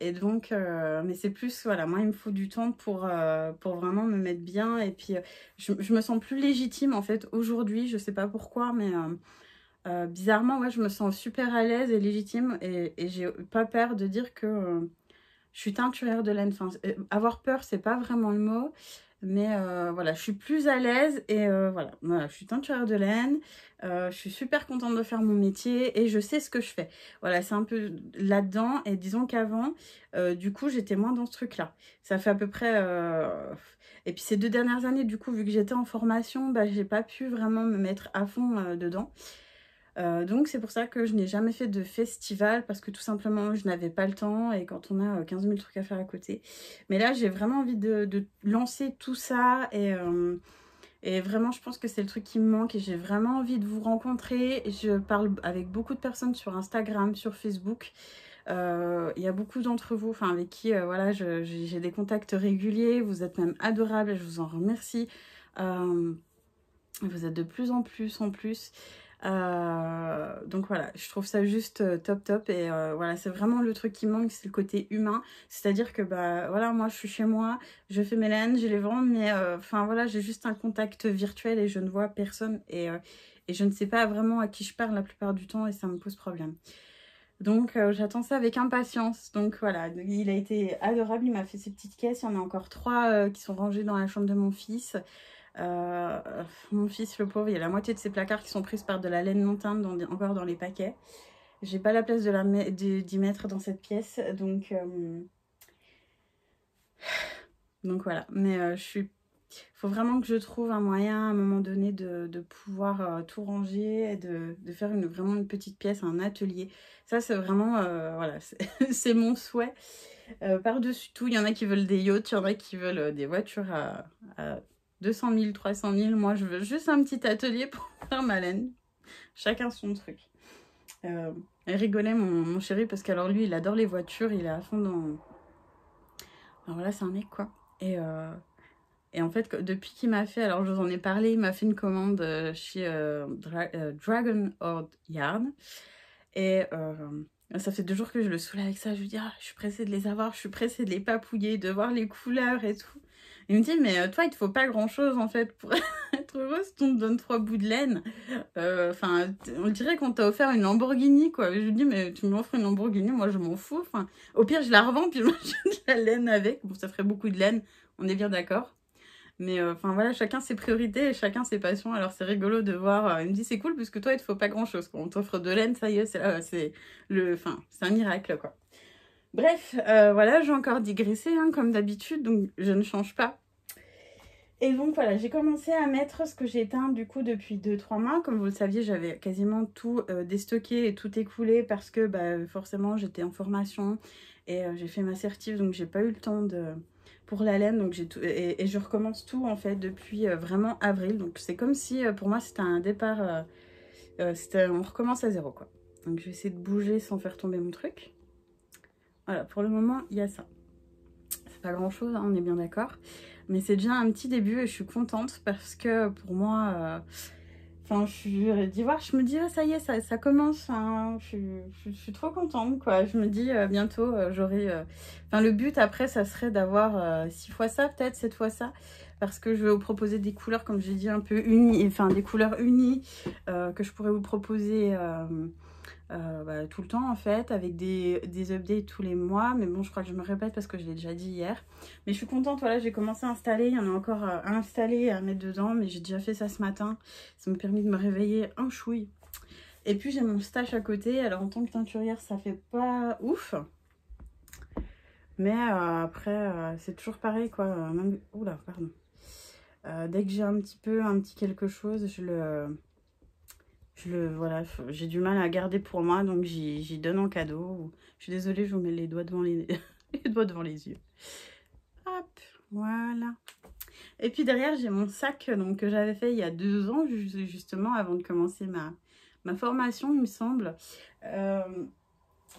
Et donc, mais c'est plus, voilà, moi il me faut du temps pour vraiment me mettre bien. Et puis, je me sens plus légitime en fait aujourd'hui, je sais pas pourquoi, mais bizarrement, ouais, je me sens super à l'aise et légitime. Et j'ai pas peur de dire que je suis teinturière de laine. Enfin, avoir peur, c'est pas vraiment le mot. Mais voilà, je suis plus à l'aise et voilà, je suis teinturière de laine, je suis super contente de faire mon métier et je sais ce que je fais. Voilà, c'est un peu là-dedans et disons qu'avant, du coup, j'étais moins dans ce truc-là. Ça fait à peu près... Et puis ces 2 dernières années, du coup, vu que j'étais en formation, j'ai pas pu vraiment me mettre à fond dedans. Donc c'est pour ça que je n'ai jamais fait de festival parce que tout simplement je n'avais pas le temps et quand on a 15 000 trucs à faire à côté. Mais là j'ai vraiment envie de lancer tout ça et vraiment je pense que c'est le truc qui me manque et j'ai vraiment envie de vous rencontrer. Je parle avec beaucoup de personnes sur Instagram, sur Facebook. Il y a beaucoup d'entre vous avec qui voilà, j'ai des contacts réguliers. Vous êtes même adorables et je vous en remercie. Vous êtes de plus en plus donc voilà, je trouve ça juste top et voilà, c'est vraiment le truc qui manque, c'est le côté humain. C'est-à-dire que voilà, moi je suis chez moi, je fais mes laines, je les vends, mais voilà, j'ai juste un contact virtuel et je ne vois personne et je ne sais pas vraiment à qui je parle la plupart du temps et ça me pose problème. Donc j'attends ça avec impatience. Donc voilà, il a été adorable, il m'a fait ces petites caisses, il y en a encore 3 qui sont rangées dans la chambre de mon fils. Mon fils, le pauvre, il y a la moitié de ses placards qui sont prises par de la laine non teinte encore dans les paquets. J'ai pas la place d'y mettre dans cette pièce, donc voilà. Mais faut vraiment que je trouve un moyen à un moment donné de pouvoir tout ranger et de faire vraiment une petite pièce, un atelier. Ça c'est vraiment, voilà, c'est mon souhait. Par-dessus tout, il y en a qui veulent des yachts, il y en a qui veulent des voitures à 200 000, 300 000. Moi, je veux juste un petit atelier pour faire ma laine. Chacun son truc. Elle rigolait, mon chéri, parce qu'alors lui, il adore les voitures. Il est à fond dans... Alors voilà, c'est un mec, quoi. Et en fait, depuis qu'il m'a fait... Alors, je vous en ai parlé. Il m'a fait une commande chez Dragon Horde Yarn. Et... ça fait 2 jours que je le saoule avec ça. Je lui dis, je suis pressée de les avoir, je suis pressée de les papouiller, de voir les couleurs et tout. Il me dit, mais toi, il te faut pas grand-chose, en fait, pour être heureuse. On te donne 3 bouts de laine. On dirait qu'on t'a offert une Lamborghini, quoi. Je lui dis, mais tu m'offres une Lamborghini, moi, je m'en fous. Au pire, je la revends, puis je m'achète de la laine avec. Bon, ça ferait beaucoup de laine, on est bien d'accord. Mais voilà, chacun ses priorités et chacun ses passions. Alors c'est rigolo de voir. Il me dit c'est cool parce que toi il te faut pas grand chose. On t'offre de laine, ça y est, c'est un miracle quoi. Bref, voilà, j'ai encore digressé comme d'habitude, donc je ne change pas. Et donc voilà, j'ai commencé à mettre ce que j'ai teint du coup depuis 2-3 mois. Comme vous le saviez, j'avais quasiment tout déstocké et tout écoulé parce que forcément j'étais en formation et j'ai fait ma certif, donc j'ai pas eu le temps pour la laine, donc j'ai tout et je recommence tout en fait depuis vraiment avril. Donc c'est comme si pour moi c'était un départ, on recommence à zéro quoi. Donc je vais essayer de bouger sans faire tomber mon truc. Voilà, pour le moment il y a ça. C'est pas grand chose, hein, on est bien d'accord. Mais c'est déjà un petit début et je suis contente parce que pour moi, je me dis, ça y est, ça commence. Je suis trop contente, quoi. Je me dis, bientôt, j'aurai... le but, après, ça serait d'avoir 6 fois ça, peut-être 7 fois ça. parce que je vais vous proposer des couleurs, comme j'ai dit, un peu unies, enfin des couleurs unies que je pourrais vous proposer tout le temps en fait, avec des updates tous les mois. Mais bon, je crois que je me répète parce que je l'ai déjà dit hier. Mais je suis contente, voilà, j'ai commencé à installer. Il y en a encore à installer et à mettre dedans, mais j'ai déjà fait ça ce matin. Ça m'a permis de me réveiller un chouille. Et puis j'ai mon stash à côté. Alors en tant que teinturière, ça fait pas ouf. Mais après, c'est toujours pareil quoi. Même... Oula, pardon. Dès que j'ai un petit quelque chose, voilà, j'ai du mal à garder pour moi, donc j'y donne en cadeau. Je suis désolée, je vous mets les doigts devant les, les doigts devant les yeux. Hop, voilà. Et puis derrière, j'ai mon sac donc, que j'avais fait il y a 2 ans, justement, avant de commencer ma formation, il me semble.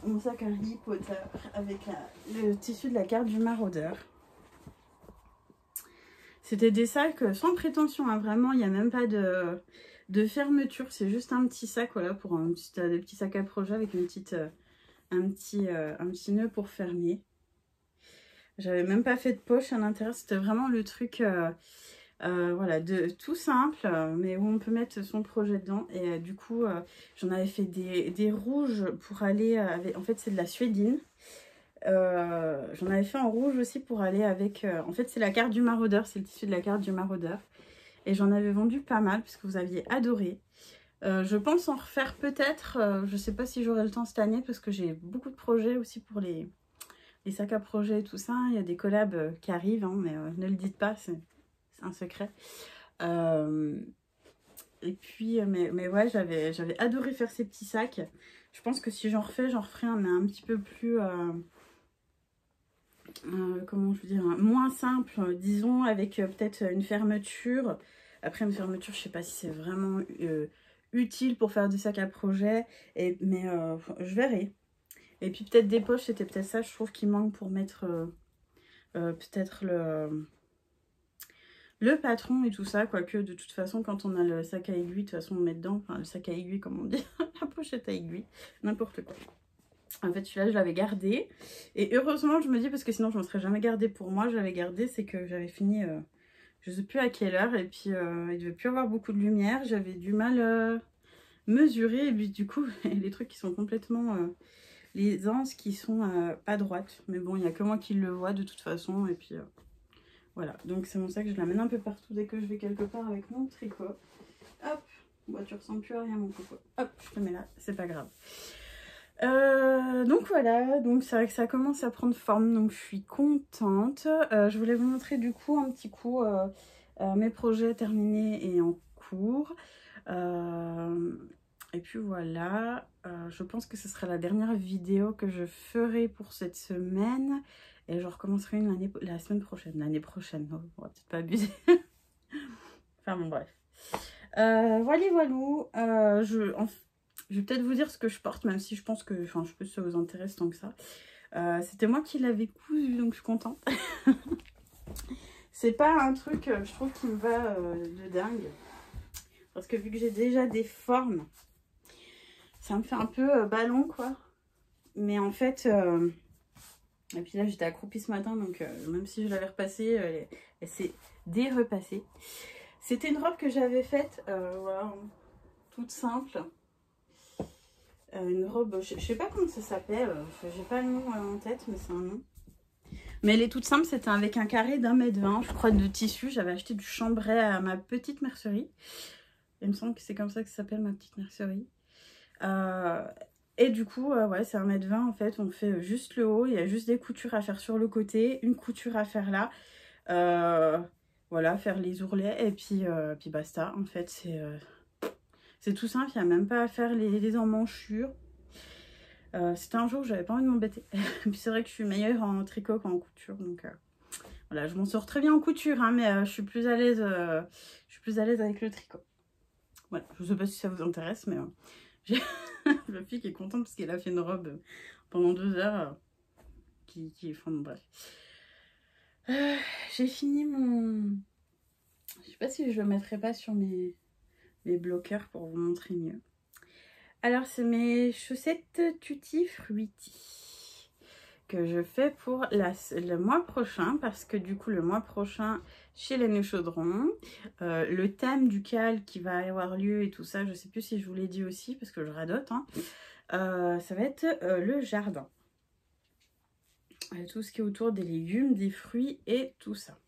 Mon sac Harry Potter avec le tissu de la carte du maraudeur. C'était des sacs sans prétention, hein, vraiment, il n'y a même pas de fermeture. C'est juste un petit sac, voilà, pour des petits sacs à projet avec une petite, un petit nœud pour fermer. J'avais même pas fait de poche à l'intérieur, c'était vraiment le truc, voilà, tout simple, mais où on peut mettre son projet dedans. Et du coup, j'en avais fait des rouges pour aller avec, en fait, c'est de la suédine. J'en avais fait en rouge aussi pour aller avec... en fait, c'est la carte du maraudeur, c'est le tissu de la carte du maraudeur. Et j'en avais vendu pas mal, puisque vous aviez adoré. Je pense en refaire peut-être. Je sais pas si j'aurai le temps cette année, parce que j'ai beaucoup de projets aussi pour les sacs à projet et tout ça. Il y a des collabs qui arrivent, hein, mais ne le dites pas, c'est un secret. Et puis, mais ouais, j'avais adoré faire ces petits sacs. Je pense que si j'en referai un, mais un petit peu plus... comment je veux dire, moins simple, disons, avec peut-être une fermeture. Après, une fermeture, je sais pas si c'est vraiment utile pour faire des sacs à projet, mais je verrai. Et puis peut-être des poches, c'était peut-être ça, je trouve, qui manque pour mettre peut-être le patron et tout ça, quoique de toute façon, quand on a le sac à aiguille, de toute façon, on met dedans, enfin le sac à aiguille, comme on dit, la pochette à aiguille, n'importe quoi. En fait, celui-là, je l'avais gardé. Et heureusement, je me dis, parce que sinon, je ne m'en serais jamais gardé pour moi. Je l'avais gardé, c'est que j'avais fini, je ne sais plus à quelle heure. Et puis, il ne devait plus avoir beaucoup de lumière. J'avais du mal mesurer. Et puis, du coup, les trucs qui sont complètement... les anses qui sont pas droites. Mais bon, il n'y a que moi qui le vois de toute façon. Et puis, voilà. Donc, c'est mon sac. Je l'amène un peu partout dès que je vais quelque part avec mon tricot. Hop. Bon, tu ressembles plus à rien, mon coco. Hop, je te mets là. C'est pas grave. Donc voilà, donc c'est vrai que ça commence à prendre forme, donc je suis contente. Je voulais vous montrer du coup un petit coup mes projets terminés et en cours. Et puis voilà, je pense que ce sera la dernière vidéo que je ferai pour cette semaine. Et je recommencerai la semaine prochaine. L'année prochaine, on va peut-être pas abuser. Enfin bon, bref. Voilà, voilà. Je vais peut-être vous dire ce que je porte, même si je pense que, enfin, je sais pas si ça vous intéresse tant que ça. C'était moi qui l'avais cousu, donc je suis contente. C'est pas un truc, je trouve, qui me va de dingue. Parce que vu que j'ai déjà des formes, ça me fait un peu ballon, quoi. Mais en fait, et puis là, j'étais accroupie ce matin, donc même si je l'avais repassée, elle s'est dérepassée. C'était une robe que j'avais faite, voilà, toute simple. Une robe, je sais pas comment ça s'appelle, j'ai pas le nom en tête, mais c'est un nom. Mais elle est toute simple, c'était avec un carré d'1,20 m, je crois, de tissu. J'avais acheté du chambray à ma petite mercerie. Il me semble que c'est comme ça que ça s'appelle, ma petite mercerie. Et du coup, ouais, c'est 1,20 m en fait. On fait juste le haut, il y a juste des coutures à faire sur le côté, une couture à faire là. Voilà, faire les ourlets et puis basta. En fait, c'est tout simple, il n'y a même pas à faire les emmanchures. C'était un jour où j'avais pas envie de m'embêter. Puis c'est vrai que je suis meilleure en tricot qu'en couture. Donc voilà, je m'en sors très bien en couture, hein, mais je suis plus à l'aise avec le tricot. Voilà, je sais pas si ça vous intéresse, mais j'ai la fille qui est contente parce qu'elle a fait une robe pendant 2 heures. Enfin, bref. J'ai fini mon... Je sais pas si je le mettrai pas sur mes bloqueurs pour vous montrer mieux. Alors, c'est mes chaussettes Tutti Frutti. que je fais pour le mois prochain, parce que du coup le mois prochain chez les Nœuds Chaudron, le thème duquel qui va avoir lieu et tout ça, je sais plus si je vous l'ai dit aussi parce que je radote, hein, ça va être le jardin. Tout ce qui est autour des légumes, des fruits et tout ça.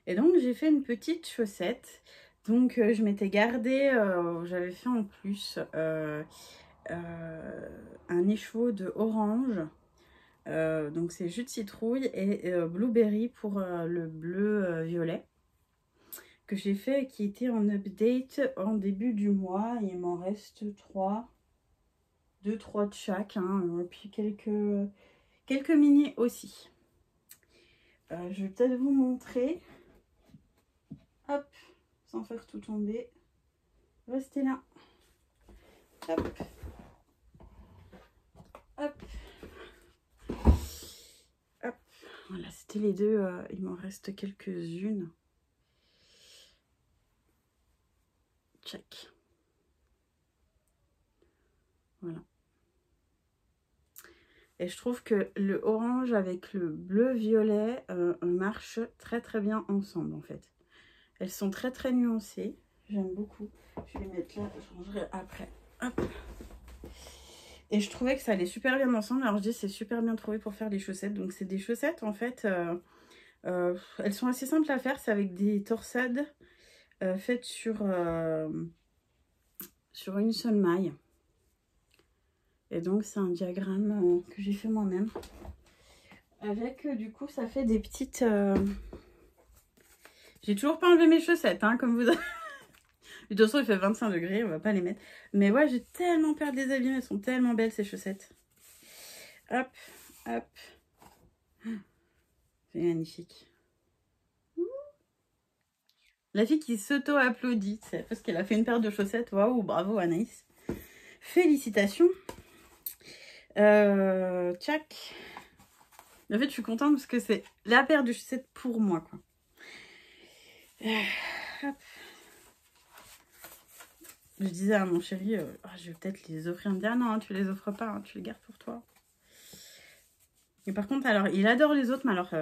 Et donc j'ai fait une petite chaussette. Donc je m'étais gardé, j'avais fait en plus un écheveau de orange. Donc c'est jus de citrouille et blueberry pour le bleu violet. Que j'ai fait, qui était en update en début du mois. Il m'en reste 3. 2-3 de chaque. Hein, et puis quelques mini aussi. Je vais peut-être vous montrer. Hop, sans faire tout tomber. Restez là. Hop. Hop. Hop. Voilà, c'était les deux. Il m'en reste quelques-unes. Check. Voilà. Et je trouve que le orange avec le bleu violet marche très très bien ensemble en fait. Elles sont très très nuancées. J'aime beaucoup. Je vais les mettre là, je changerai après. Hop. Et je trouvais que ça allait super bien ensemble. Alors je dis c'est super bien trouvé pour faire des chaussettes. Donc c'est des chaussettes en fait. Elles sont assez simples à faire. C'est avec des torsades faites sur une seule maille. Et donc c'est un diagramme que j'ai fait moi-même. Avec du coup ça fait des petites... J'ai toujours pas enlevé mes chaussettes, hein, comme vous avez... De toute façon il fait 25 degrés, on va pas les mettre. Mais ouais, j'ai tellement peur de les abîmer, elles sont tellement belles ces chaussettes. Hop, hop. C'est magnifique. La fille qui s'auto-applaudit, c'est parce qu'elle a fait une paire de chaussettes. Waouh, bravo Anaïs. Félicitations. Tchac. En fait, je suis contente parce que c'est la paire de chaussettes pour moi, quoi. Hop. Je disais à mon chéri, je vais peut-être les offrir. Il me dit, ah non, tu les offres pas, hein, tu les gardes pour toi. Et par contre, alors, il adore les autres, mais alors,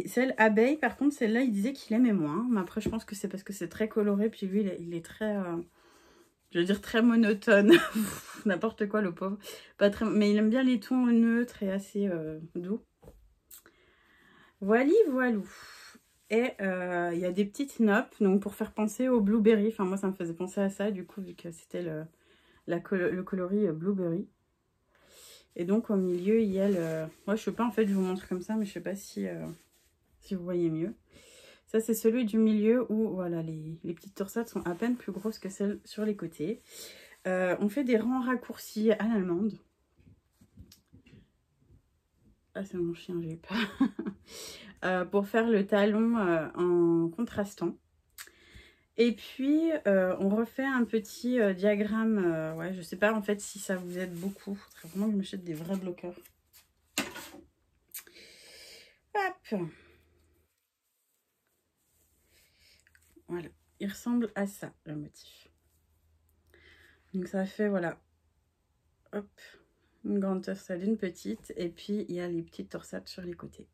celles abeilles, par contre, celle-là, il disait qu'il aimait moins. Mais après, je pense que c'est parce que c'est très coloré, puis lui, il est très, je veux dire, très monotone. N'importe quoi, le pauvre. Pas très, mais il aime bien les tons neutres et assez doux. Voilà, voilou. Et il y a des petites noppes, donc pour faire penser au blueberry. Enfin, moi, ça me faisait penser à ça, du coup, vu que c'était le coloris blueberry. Et donc, au milieu, il y a le... Moi, je sais pas, en fait, je vous montre comme ça, mais je sais pas si vous voyez mieux. Ça, c'est celui du milieu où, voilà, les petites torsades sont à peine plus grosses que celles sur les côtés. On fait des rangs raccourcis à l'allemande. Ah, c'est mon chien, j'ai eu peur. Pour faire le talon en contrastant. Et puis, on refait un petit diagramme. Ouais, je sais pas en fait si ça vous aide beaucoup. Il faudrait vraiment que je m'achète des vrais bloqueurs. Hop. Voilà. Il ressemble à ça, le motif. Donc, ça fait, voilà. Hop. Une grande torsade, une petite. Et puis, il y a les petites torsades sur les côtés.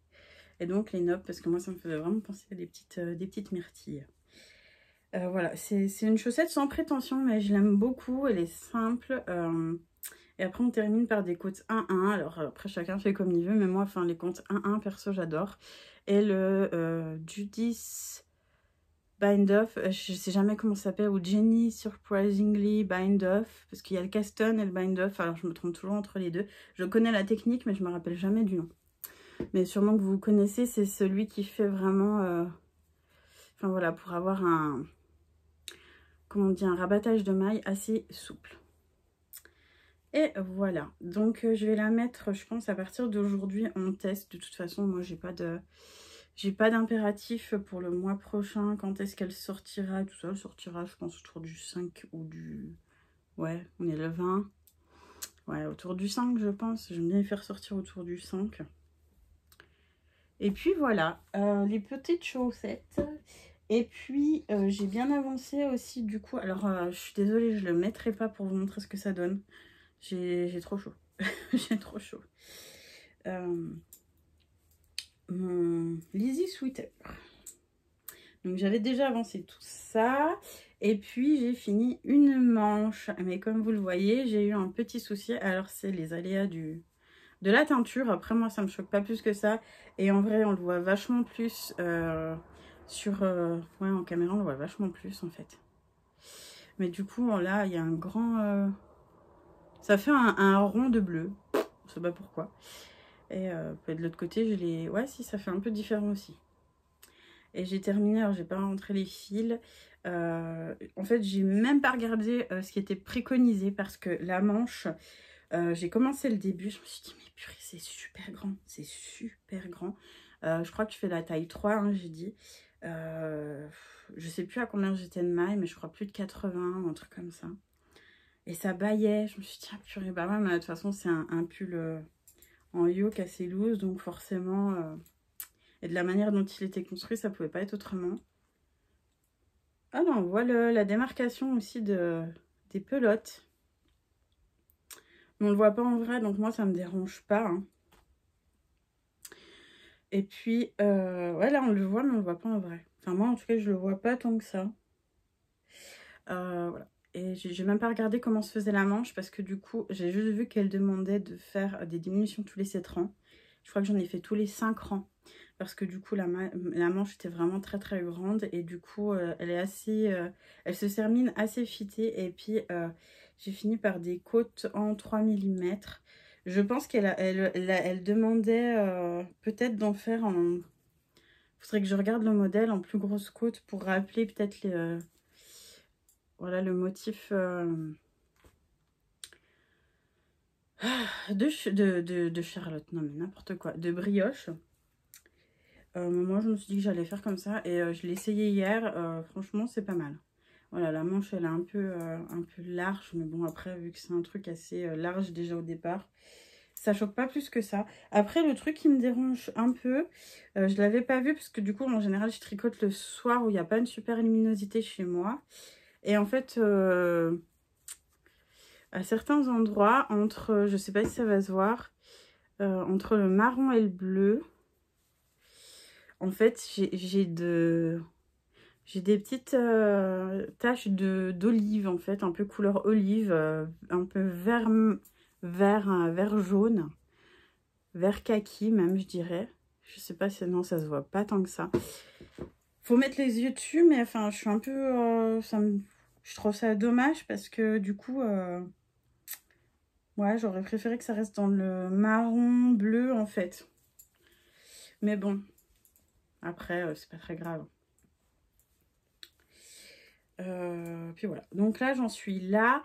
Et donc, les noppes, parce que moi, ça me faisait vraiment penser à des petites myrtilles. Voilà, c'est une chaussette sans prétention, mais je l'aime beaucoup. Elle est simple. Et après, on termine par des côtes 1-1. Alors, après, chacun fait comme il veut. Mais moi, enfin, les côtes 1-1, perso, j'adore. Et le Judy's Bind Off, je sais jamais comment ça s'appelle. Ou Jenny Surprisingly Bind Off. Parce qu'il y a le Caston et le Bind Off. Alors, je me trompe toujours entre les deux. Je connais la technique, mais je me rappelle jamais du nom. Mais sûrement que vous connaissez, c'est celui qui fait vraiment... Enfin, voilà, pour avoir un... Comment on dit, un rabattage de mailles assez souple. Et voilà, donc je vais la mettre, je pense, à partir d'aujourd'hui en test. De toute façon, moi, j'ai pas d'impératif pour le mois prochain. Quand est-ce qu'elle sortira? Tout ça, elle sortira, je pense, autour du 5 ou du... Ouais, on est le 20. Ouais, autour du 5, je pense. J'aime bien les faire sortir autour du 5. Et puis voilà, les petites chaussettes. Et puis, j'ai bien avancé aussi, du coup. Alors, je suis désolée, je ne le mettrai pas pour vous montrer ce que ça donne. J'ai trop chaud. J'ai trop chaud. mon Lizzy Sweater. Donc j'avais déjà avancé tout ça. Et puis j'ai fini une manche. Mais comme vous le voyez, j'ai eu un petit souci. Alors c'est les aléas de la teinture. Après moi ça me choque pas plus que ça. Et en vrai on le voit vachement plus ouais, en caméra on le voit vachement plus en fait. Mais du coup là il y a un grand... ça fait un rond de bleu. Je sais pas pourquoi. Et de l'autre côté, je l'ai... Ouais, si, ça fait un peu différent aussi. Et j'ai terminé, alors j'ai pas rentré les fils. En fait, j'ai même pas regardé ce qui était préconisé parce que la manche, j'ai commencé le début. Je me suis dit, mais purée, c'est super grand. C'est super grand. Je crois que je fais la taille 3, hein, j'ai dit. Je sais plus à combien j'étais de maille, mais je crois plus de 80, un truc comme ça. Et ça baillait. Je me suis dit, ah purée, bah ouais, mais de toute façon, c'est un pull... en yoke assez loose, donc forcément, et de la manière dont il était construit, ça pouvait pas être autrement. Ah non, on voit la démarcation aussi des pelotes. Mais on le voit pas en vrai, donc moi ça me dérange pas. Hein. Et puis, ouais là on le voit, mais on le voit pas en vrai. Enfin moi en tout cas je le vois pas tant que ça. Voilà. Et j'ai même pas regardé comment se faisait la manche parce que du coup j'ai juste vu qu'elle demandait de faire des diminutions tous les 7 rangs. Je crois que j'en ai fait tous les 5 rangs parce que du coup la manche était vraiment très très grande et du coup elle est assez, elle se termine assez fitée et puis j'ai fini par des côtes en 3 mm. Je pense elle demandait peut-être d'en faire en... Faudrait que je regarde le modèle en plus grosse côte pour rappeler peut-être les... voilà le motif de Charlotte, non mais n'importe quoi, de brioche. Moi je me suis dit que j'allais faire comme ça et je l'ai essayé hier, franchement c'est pas mal. Voilà, la manche elle est un peu large, mais bon après vu que c'est un truc assez large déjà au départ, ça choque pas plus que ça. Après le truc qui me dérange un peu, je l'avais pas vu parce que du coup en général je tricote le soir où il n'y a pas une super luminosité chez moi. Et en fait, à certains endroits, entre, je sais pas si ça va se voir, entre le marron et le bleu, en fait, j'ai des petites taches d'olive, en fait, un peu couleur olive, un peu vert jaune, vert kaki même, je dirais. Je sais pas si non, ça se voit pas tant que ça. Faut mettre les yeux dessus, mais enfin, je suis un peu... je trouve ça dommage parce que du coup... ouais, j'aurais préféré que ça reste dans le marron bleu, en fait. Mais bon, après, c'est pas très grave. Puis voilà. Donc là, j'en suis là.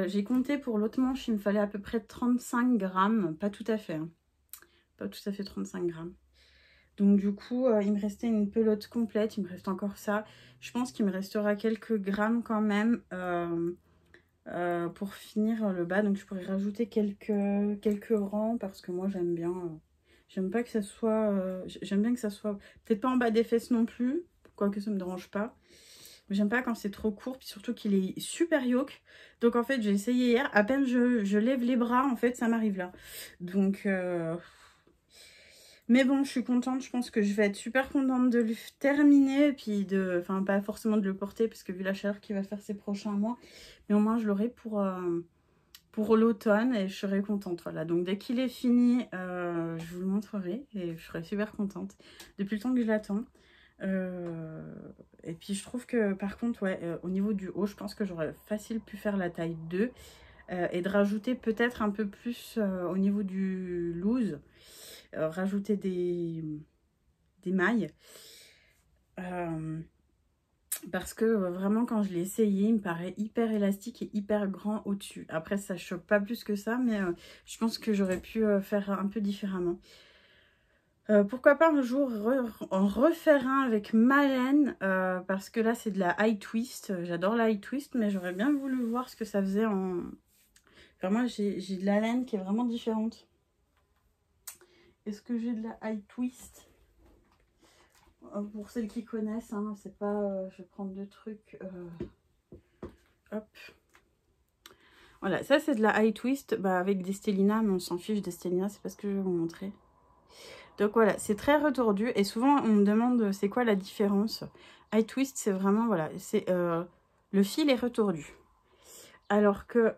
J'ai compté pour l'autre manche, il me fallait à peu près 35 grammes. Pas tout à fait. Hein. Pas tout à fait 35 grammes. Donc du coup, il me restait une pelote complète. Il me reste encore ça. Je pense qu'il me restera quelques grammes quand même pour finir le bas. Donc je pourrais rajouter quelques rangs parce que moi, j'aime bien... j'aime pas que ça soit... j'aime bien que ça soit... Peut-être pas en bas des fesses non plus. Quoique ça me dérange pas. J'aime pas quand c'est trop court, puis surtout qu'il est super yoke. Donc en fait, j'ai essayé hier, à peine je lève les bras, en fait, ça m'arrive là. Donc, mais bon, je suis contente, je pense que je vais être super contente de le terminer, puis de... Enfin, pas forcément de le porter, parce que vu la chaleur qu'il va faire ces prochains mois, mais au moins je l'aurai pour l'automne, et je serai contente, voilà. Donc dès qu'il est fini, je vous le montrerai, et je serai super contente. Depuis le temps que je l'attends. Et puis je trouve que par contre ouais au niveau du haut je pense que j'aurais facile pu faire la taille 2 et de rajouter peut-être un peu plus au niveau du loose, rajouter des mailles parce que vraiment quand je l'ai essayé il me paraît hyper élastique et hyper grand au dessus. Après ça choque pas plus que ça, mais je pense que j'aurais pu faire un peu différemment. Pourquoi pas un jour en refaire un avec ma laine, parce que là c'est de la high twist, j'adore la high twist, mais j'aurais bien voulu voir ce que ça faisait en... Enfin moi j'ai de la laine qui est vraiment différente. Est-ce que j'ai de la high twist? Pour celles qui connaissent, hein, c'est pas... je vais prendre deux trucs... hop. Voilà, ça c'est de la high twist, bah, avec des Stellina, mais on s'en fiche des Stellina, c'est pas ce que je vais vous montrer. Donc voilà, c'est très retordu et souvent on me demande c'est quoi la différence. High Twist, c'est vraiment, voilà, c'est le fil est retordu. Alors que,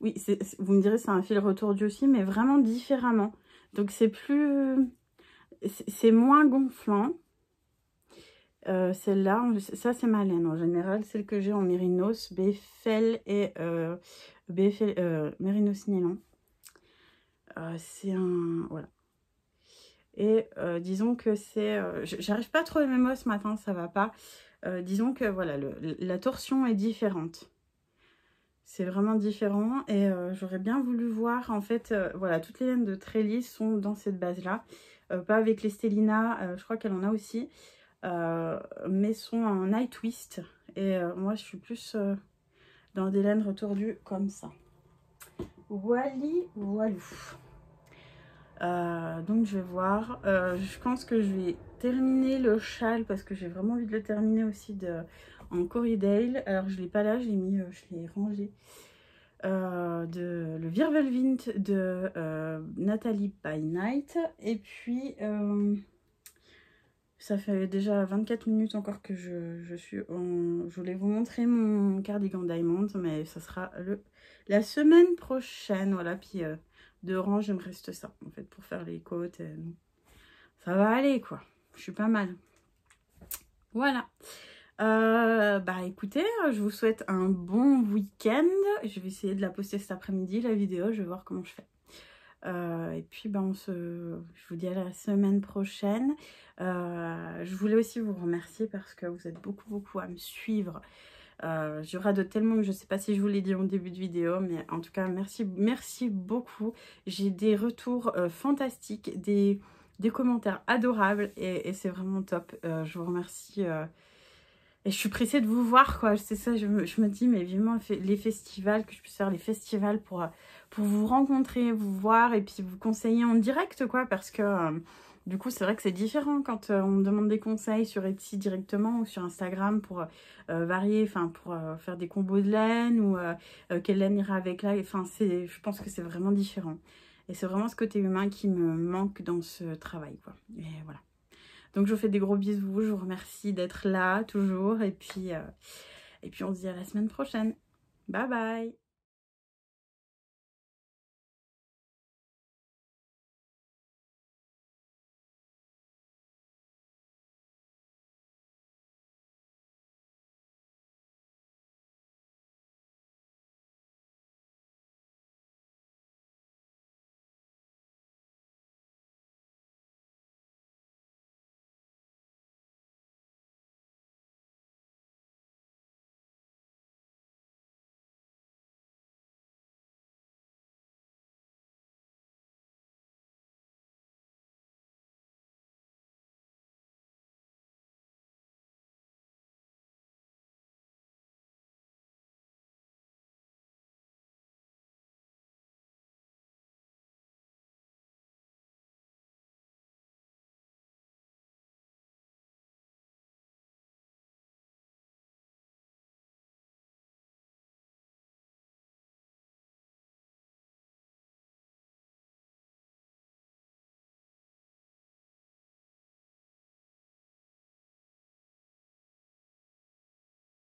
oui, vous me direz c'est un fil retordu aussi, mais vraiment différemment. Donc c'est plus, c'est moins gonflant. Celle-là, ça c'est ma laine en général, celle que j'ai en mérinos, BFL et mérinos nylon. C'est un, voilà. Et disons que c'est, j'arrive pas trop à mes mots ce matin, ça va pas. Disons que voilà, la torsion est différente. C'est vraiment différent et j'aurais bien voulu voir en fait, voilà, toutes les laines de Trellis sont dans cette base-là. Pas avec les Stellina, je crois qu'elle en a aussi. Mais sont en high twist et moi je suis plus dans des laines retordues comme ça. Wally voilou. Donc je vais voir, je pense que je vais terminer le châle parce que j'ai vraiment envie de le terminer aussi en Corriedale. Alors je l'ai pas là, je l'ai mis, je l'ai rangé. Le Virvelwind de Nathalie by Night. Et puis ça fait déjà 24 minutes encore que je suis en... Je voulais vous montrer mon cardigan Diamond, mais ça sera la semaine prochaine. Voilà, puis d'orange, il me reste ça, en fait, pour faire les côtes. Ça va aller, quoi. Je suis pas mal. Voilà. Bah écoutez, je vous souhaite un bon week-end. Je vais essayer de la poster cet après-midi, la vidéo. Je vais voir comment je fais. Et puis ben je vous dis à la semaine prochaine. Je voulais aussi vous remercier parce que vous êtes beaucoup à me suivre. Je radote tellement que je ne sais pas si je vous l'ai dit en début de vidéo, mais en tout cas merci beaucoup. J'ai des retours fantastiques, des commentaires adorables et c'est vraiment top. Je vous remercie. Et je suis pressée de vous voir, quoi. C'est ça, je me dis, mais vivement les festivals, que je puisse faire les festivals pour vous rencontrer, vous voir et puis vous conseiller en direct, quoi. Parce que du coup, c'est vrai que c'est différent quand on me demande des conseils sur Etsy directement ou sur Instagram pour varier, enfin, pour faire des combos de laine ou quelle laine ira avec là. Enfin, je pense que c'est vraiment différent. Et c'est vraiment ce côté humain qui me manque dans ce travail, quoi. Et voilà. Donc je vous fais des gros bisous, je vous remercie d'être là toujours et puis on se dit à la semaine prochaine. Bye bye.